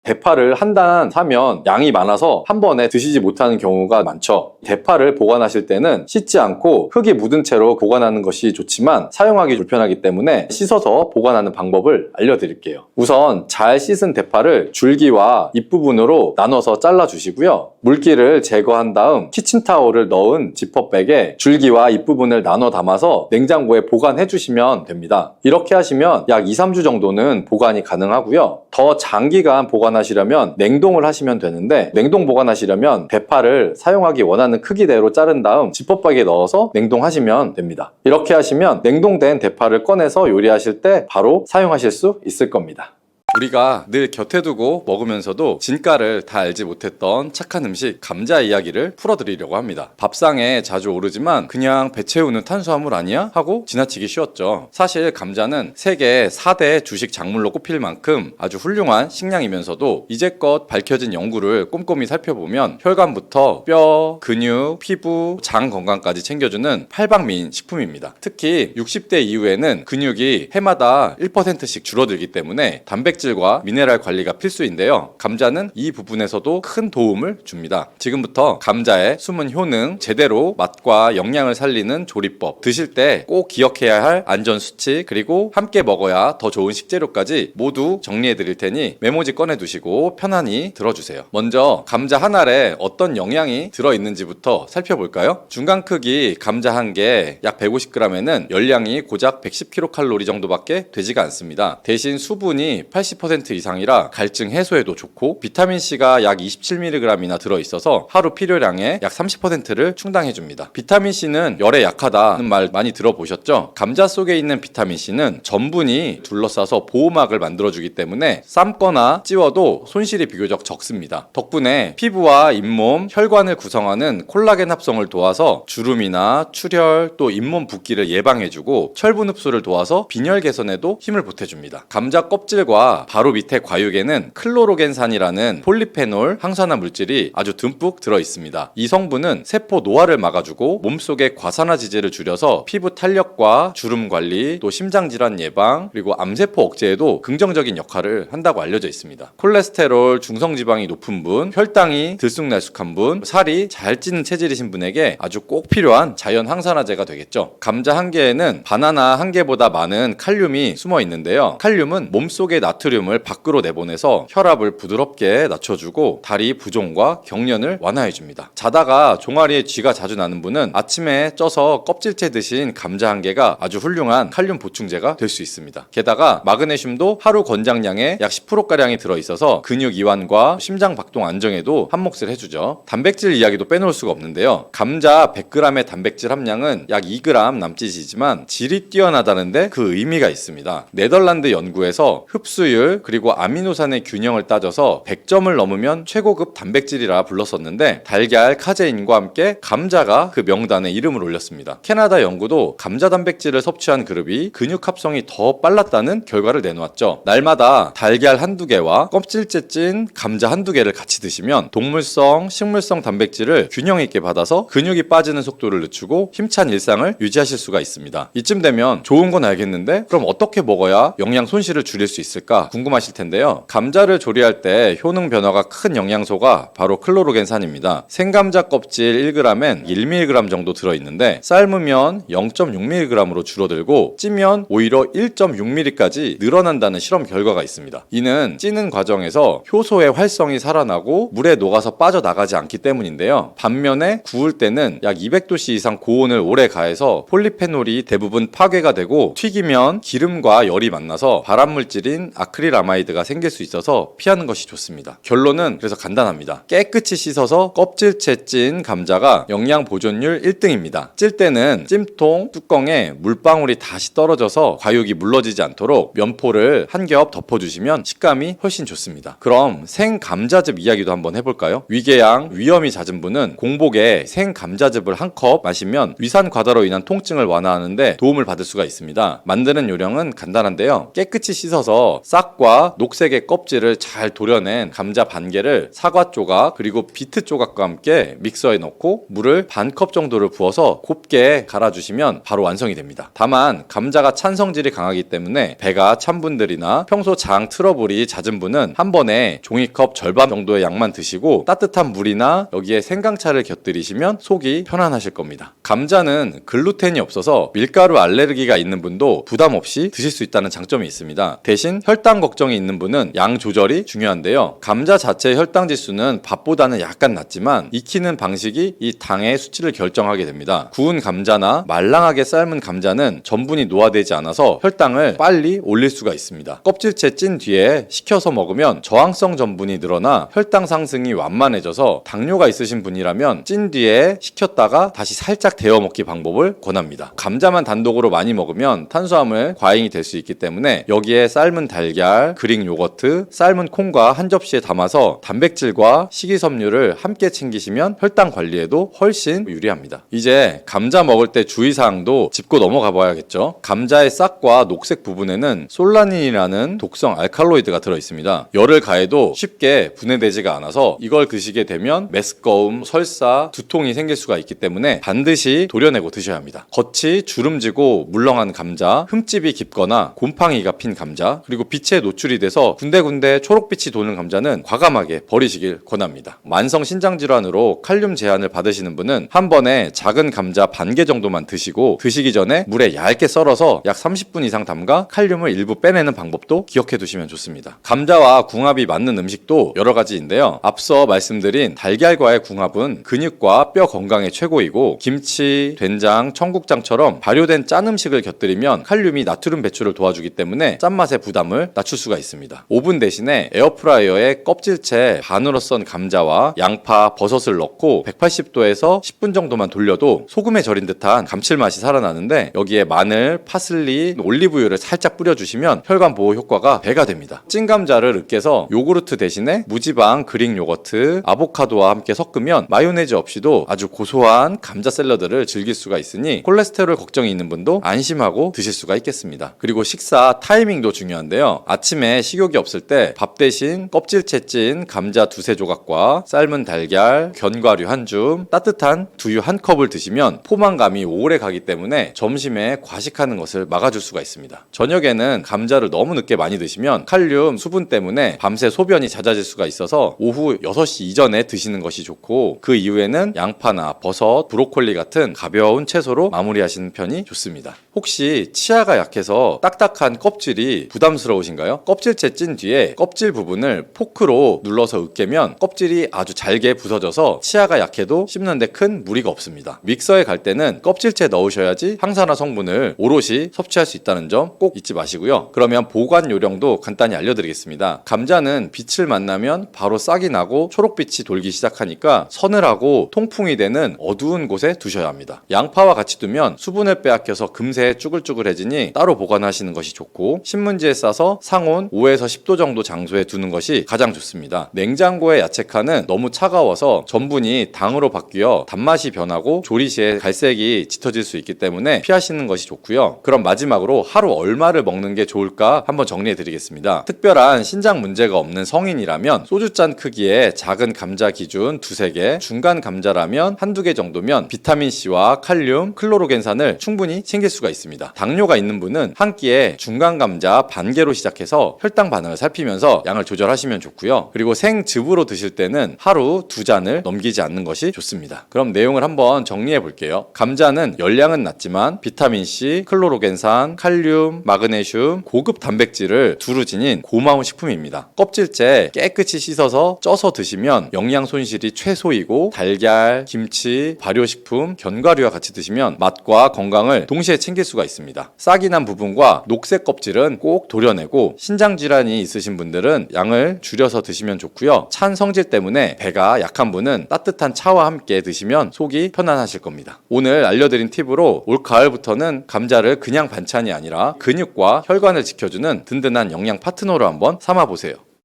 대파를 한 단 사면 양이 많아서 한 번에 드시지 못하는 경우가 많죠. 대파를 보관하실 때는 씻지 않고 흙이 묻은 채로 보관하는 것이 좋지만 사용하기 불편하기 때문에 씻어서 보관하는 방법을 알려드릴게요. 우선 잘 씻은 대파를 줄기와 잎부분으로 나눠서 잘라주시고요. 물기를 제거한 다음 키친타올을 넣은 지퍼백에 줄기와 잎부분을 나눠 담아서 냉장고에 보관해 주시면 됩니다. 이렇게 하시면 약 2, 3주 정도는 보관이 가능하고요. 더 장기간 보관하시려면 냉동을 하시면 되는데 냉동 보관하시려면 대파를 사용하기 원하는 크기대로 자른 다음 지퍼백에 넣어서 냉동하시면 됩니다. 이렇게 하시면 냉동된 대파를 꺼내서 요리하실 때 바로 사용하실 수 있을 겁니다. 우리가 늘 곁에 두고 먹으면서도 진가를 다 알지 못했던 착한 음식 감자 이야기를 풀어드리려고 합니다. 밥상에 자주 오르지만 그냥 배 채우는 탄수화물 아니야? 하고 지나치기 쉬웠죠. 사실 감자는 세계 4대 주식 작물로 꼽힐 만큼 아주 훌륭한 식량이면서도 이제껏 밝혀진 연구를 꼼꼼히 살펴보면 혈관부터 뼈, 근육, 피부, 장 건강까지 챙겨주는 팔방미인 식품입니다. 특히 60대 이후에는 근육이 해마다 1%씩 줄어들기 때문에 단백질과 미네랄 관리가 필수인데요. 감자는 이 부분에서도 큰 도움을 줍니다. 지금부터 감자의 숨은 효능, 제대로 맛과 영양을 살리는 조리법, 드실 때 꼭 기억해야 할 안전 수칙, 그리고 함께 먹어야 더 좋은 식재료까지 모두 정리해 드릴 테니 메모지 꺼내 두시고 편안히 들어주세요. 먼저 감자 한 알에 어떤 영양이 들어있는지부터 살펴볼까요? 중간 크기 감자 한 개 약 150g에는 열량이 고작 110kcal 정도밖에 되지가 않습니다. 대신 수분이 80% 이상이라 갈증 해소에도 좋고 비타민C가 약 27mg이나 들어있어서 하루 필요량의 약 30%를 충당해줍니다. 비타민C는 열에 약하다는 말 많이 들어보셨죠? 감자 속에 있는 비타민C는 전분이 둘러싸서 보호막을 만들어주기 때문에 삶거나 찌워도 손실이 비교적 적습니다. 덕분에 피부와 잇몸, 혈관을 구성하는 콜라겐 합성을 도와서 주름이나 출혈, 또 잇몸 붓기를 예방해주고 철분 흡수를 도와서 빈혈 개선에도 힘을 보태줍니다. 감자 껍질과 바로 밑에 과육에는 클로로겐산이라는 폴리페놀 항산화 물질이 아주 듬뿍 들어있습니다. 이 성분은 세포 노화를 막아주고 몸속의 과산화지제를 줄여서 피부 탄력과 주름 관리, 또 심장질환 예방, 그리고 암세포 억제에도 긍정적인 역할을 한다고 알려져 있습니다. 콜레스테롤, 중성지방이 높은 분, 혈당이 들쑥날쑥한 분, 살이 잘 찌는 체질이신 분에게 아주 꼭 필요한 자연 항산화제가 되겠죠. 감자 한 개에는 바나나 한 개보다 많은 칼륨이 숨어 있는데요. 칼륨은 몸속의 나트륨을 밖으로 내보내서 혈압을 부드럽게 낮춰주고 다리 부종과 경련을 완화해줍니다. 자다가 종아리에 쥐가 자주 나는 분은 아침에 쪄서 껍질째 드신 감자 한 개가 아주 훌륭한 칼륨 보충제가 될 수 있습니다. 게다가 마그네슘도 하루 권장량의 약 10%가량이 들어있어서 근육 이완과 심장 박동 안정에도 한몫을 해주죠. 단백질 이야기도 빼놓을 수가 없는데요. 감자 100g의 단백질 함량은 약 2g 남짓이지만 질이 뛰어나다는데 그 의미가 있습니다. 네덜란드 연구에서 흡수율 그리고 아미노산의 균형을 따져서 100점을 넘으면 최고급 단백질이라 불렀었는데 달걀, 카제인과 함께 감자가 그 명단에 이름을 올렸습니다. 캐나다 연구도 감자 단백질을 섭취한 그룹이 근육 합성이 더 빨랐다는 결과를 내놓았죠. 날마다 달걀 한두 개와 껍질째 찐 감자 한두 개를 같이 드시면 동물성, 식물성 단백질을 균형 있게 받아서 근육이 빠지는 속도를 늦추고 힘찬 일상을 유지하실 수가 있습니다. 이쯤 되면 좋은 건 알겠는데 그럼 어떻게 먹어야 영양 손실을 줄일 수 있을까 효능일까 궁금하실 텐데요. 감자를 조리할 때 효능 변화가 큰 영양소가 바로 클로로겐산입니다. 생감자 껍질 1g엔 1mg 정도 들어있는데 삶으면 0.6mg으로 줄어들고 찌면 오히려 1.6mm까지 늘어난다는 실험 결과가 있습니다. 이는 찌는 과정에서 효소의 활성이 살아나고 물에 녹아서 빠져나가지 않기 때문인데요. 반면에 구울 때는 약 200도씨 이상 고온을 오래 가해서 폴리페놀이 대부분 파괴가 되고 튀기면 기름과 열이 만나서 발암물질인 아크릴아마이드가 생길 수 있어서 피하는 것이 좋습니다. 결론은 그래서 간단합니다. 깨끗이 씻어서 껍질째 찐 감자가 영양 보존율 1등입니다. 찔 때는 찜통 뚜껑에 물방울이 다시 떨어져서 과육이 물러지지 않도록 면포를 한 겹 덮어주시면 식감이 훨씬 좋습니다. 그럼 생감자즙 이야기도 한번 해볼까요? 위궤양, 위염이 잦은 분은 공복에 생감자즙을 한 컵 마시면 위산과다로 인한 통증을 완화하는데 도움을 받을 수가 있습니다. 만드는 요령은 간단한데요. 깨끗이 씻어서 싹과 녹색의 껍질을 잘 도려낸 감자 반 개를 사과 조각 그리고 비트 조각과 함께 믹서에 넣고 물을 반 컵 정도를 부어서 곱게 갈아주시면 바로 완성이 됩니다. 다만 감자가 찬 성질이 강하기 때문에 배가 찬 분들이나 평소 장 트러블이 잦은 분은 한 번에 종이컵 절반 정도의 양만 드시고 따뜻한 물이나 여기에 생강차를 곁들이시면 속이 편안하실 겁니다. 감자는 글루텐이 없어서 밀가루 알레르기가 있는 분도 부담 없이 드실 수 있다는 장점이 있습니다. 대신 혈당 걱정이 있는 분은 양 조절이 중요한데요. 감자 자체의 혈당 지수는 밥보다는 약간 낮지만 익히는 방식이 이 당의 수치를 결정하게 됩니다. 구운 감자나 말랑하게 삶은 감자는 전분이 노화되지 않아서 혈당을 빨리 올릴 수가 있습니다. 껍질째 찐 뒤에 식혀서 먹으면 저항성 전분이 늘어나 혈당 상승이 완만해져서 당뇨가 있으신 분이라면 찐 뒤에 식혔다가 다시 살짝 데워 먹기 방법을 권합니다. 감자만 단독으로 많이 먹으면 탄수화물 과잉이 될 수 있기 때문에 여기에 삶은 달걀, 그릭 요거트, 삶은 콩과 한 접시에 담아서 단백질과 식이섬유를 함께 챙기시면 혈당 관리에도 훨씬 유리합니다. 이제 감자 먹을 때 주의사항도 짚고 넘어가 봐야겠죠. 감자의 싹과 녹색 부분에는 솔라닌이라는 독성 알칼로이드가 들어있습니다. 열을 가해도 쉽게 분해되지가 않아서 이걸 드시게 되면 메스꺼움, 설사, 두통이 생길 수가 있기 때문에 반드시 도려내고 드셔야 합니다. 겉이 주름지고 물렁한 감자, 흠집이 깊거나 곰팡이가 핀 감자, 그리고 빛에 노출이 돼서 군데군데 초록빛이 도는 감자는 과감하게 버리시길 권합니다. 만성 신장질환으로 칼륨 제한을 받으시는 분은 한 번에 작은 감자 반 개 정도만 드시고 드시기 전에 물에 얇게 썰어서 약 30분 이상 담가 칼륨을 일부 빼내는 방법도 기억해 두시면 좋습니다. 감자와 궁합이 맞는 음식도 여러 가지인데요. 앞서 말씀드린 달걀과의 궁합은 근육과 뼈 건강에 최고이고 김치, 된장, 청국장처럼 발효된 짠 음식을 곁들이면 칼륨이 나트륨 배출을 도와주기 때문에 짠맛의 부담을 낮출 수가 있습니다. 오븐 대신에 에어프라이어에 껍질째 반으로 썬 감자와 양파, 버섯을 넣고 180도에서 10분 정도만 돌려도 소금에 절인 듯한 감칠맛이 살아나는데 여기에 마늘, 파슬리, 올리브유를 살짝 뿌려주시면 혈관 보호 효과가 배가 됩니다. 찐 감자를 으깨서 요구르트 대신에 무지방 그릭 요거트, 아보카도와 함께 섞으면 마요네즈 없이도 아주 고소한 감자 샐러드를 즐길 수가 있으니 콜레스테롤 걱정이 있는 분도 안심하고 드실 수가 있겠습니다. 그리고 식사 타이밍도 중요한데요. 아침에 식욕이 없을 때 밥 대신 껍질째 찐 감자 두세 조각과 삶은 달걀, 견과류 한 줌, 따뜻한 두유 한 컵을 드시면 포만감이 오래 가기 때문에 점심에 과식하는 것을 막아줄 수가 있습니다. 저녁에는 감자를 너무 늦게 많이 드시면 칼륨, 수분 때문에 밤새 소변이 잦아질 수가 있어서 오후 6시 이전에 드시는 것이 좋고 그 이후에는 양파나 버섯, 브로콜리 같은 가벼운 채소로 마무리하시는 편이 좋습니다. 혹시 치아가 약해서 딱딱한 껍질이 부담스러우신가요? 껍질째 찐 뒤에 껍질 부분을 포크로 눌러서 으깨면 껍질이 아주 잘게 부서져서 치아가 약해도 씹는데 큰 무리가 없습니다. 믹서에 갈 때는 껍질째 넣으셔야지 항산화 성분을 오롯이 섭취할 수 있다는 점 꼭 잊지 마시고요. 그러면 보관 요령도 간단히 알려드리겠습니다. 감자는 빛을 만나면 바로 싹이 나고 초록빛이 돌기 시작하니까 서늘하고 통풍이 되는 어두운 곳에 두셔야 합니다. 양파와 같이 두면 수분을 빼앗겨서 금세 쭈글쭈글해지니 따로 보관하시는 것이 좋고 신문지에 싸서 상온 5에서 10도 정도 장소에 두는 것이 가장 좋습니다. 냉장고의 야채칸은 너무 차가워서 전분이 당으로 바뀌어 단맛이 변하고 조리 시에 갈색이 짙어질 수 있기 때문에 피하시는 것이 좋고요. 그럼 마지막으로 하루 얼마를 먹는 게 좋을까 한번 정리해 드리겠습니다. 특별한 신장 문제가 없는 성인이라면 소주잔 크기의 작은 감자 기준 2-3개, 중간 감자라면 1-2개 정도면 비타민C와 칼륨, 클로로겐산을 충분히 챙길 수가 있습니다. 당뇨가 있는 분은 한 끼에 중간 감자 반 개로 시작해 시작해서 혈당 반응을 살피면서 양을 조절하시면 좋고요. 그리고 생즙으로 드실 때는 하루 2잔을 넘기지 않는 것이 좋습니다. 그럼 내용을 한번 정리해 볼게요. 감자는 열량은 낮지만 비타민C, 클로로겐산, 칼륨, 마그네슘, 고급 단백질을 두루 지닌 고마운 식품입니다. 껍질째 깨끗이 씻어서 쪄서 드시면 영양 손실이 최소이고 달걀, 김치, 발효식품, 견과류와 같이 드시면 맛과 건강을 동시에 챙길 수가 있습니다. 싹이 난 부분과 녹색 껍질은 꼭 도려내고 신장 질환이 있으신 분들은 양을 줄여서 드시면 좋고요. 찬 성질 때문에 배가 약한 분은 따뜻한 차와 함께 드시면 속이 편안하실 겁니다. 오늘 알려드린 팁으로 올 가을부터는 감자를 그냥 반찬이 아니라 근육과 혈관을 지켜주는 든든한 영양 파트너로 한번 삼아보세요.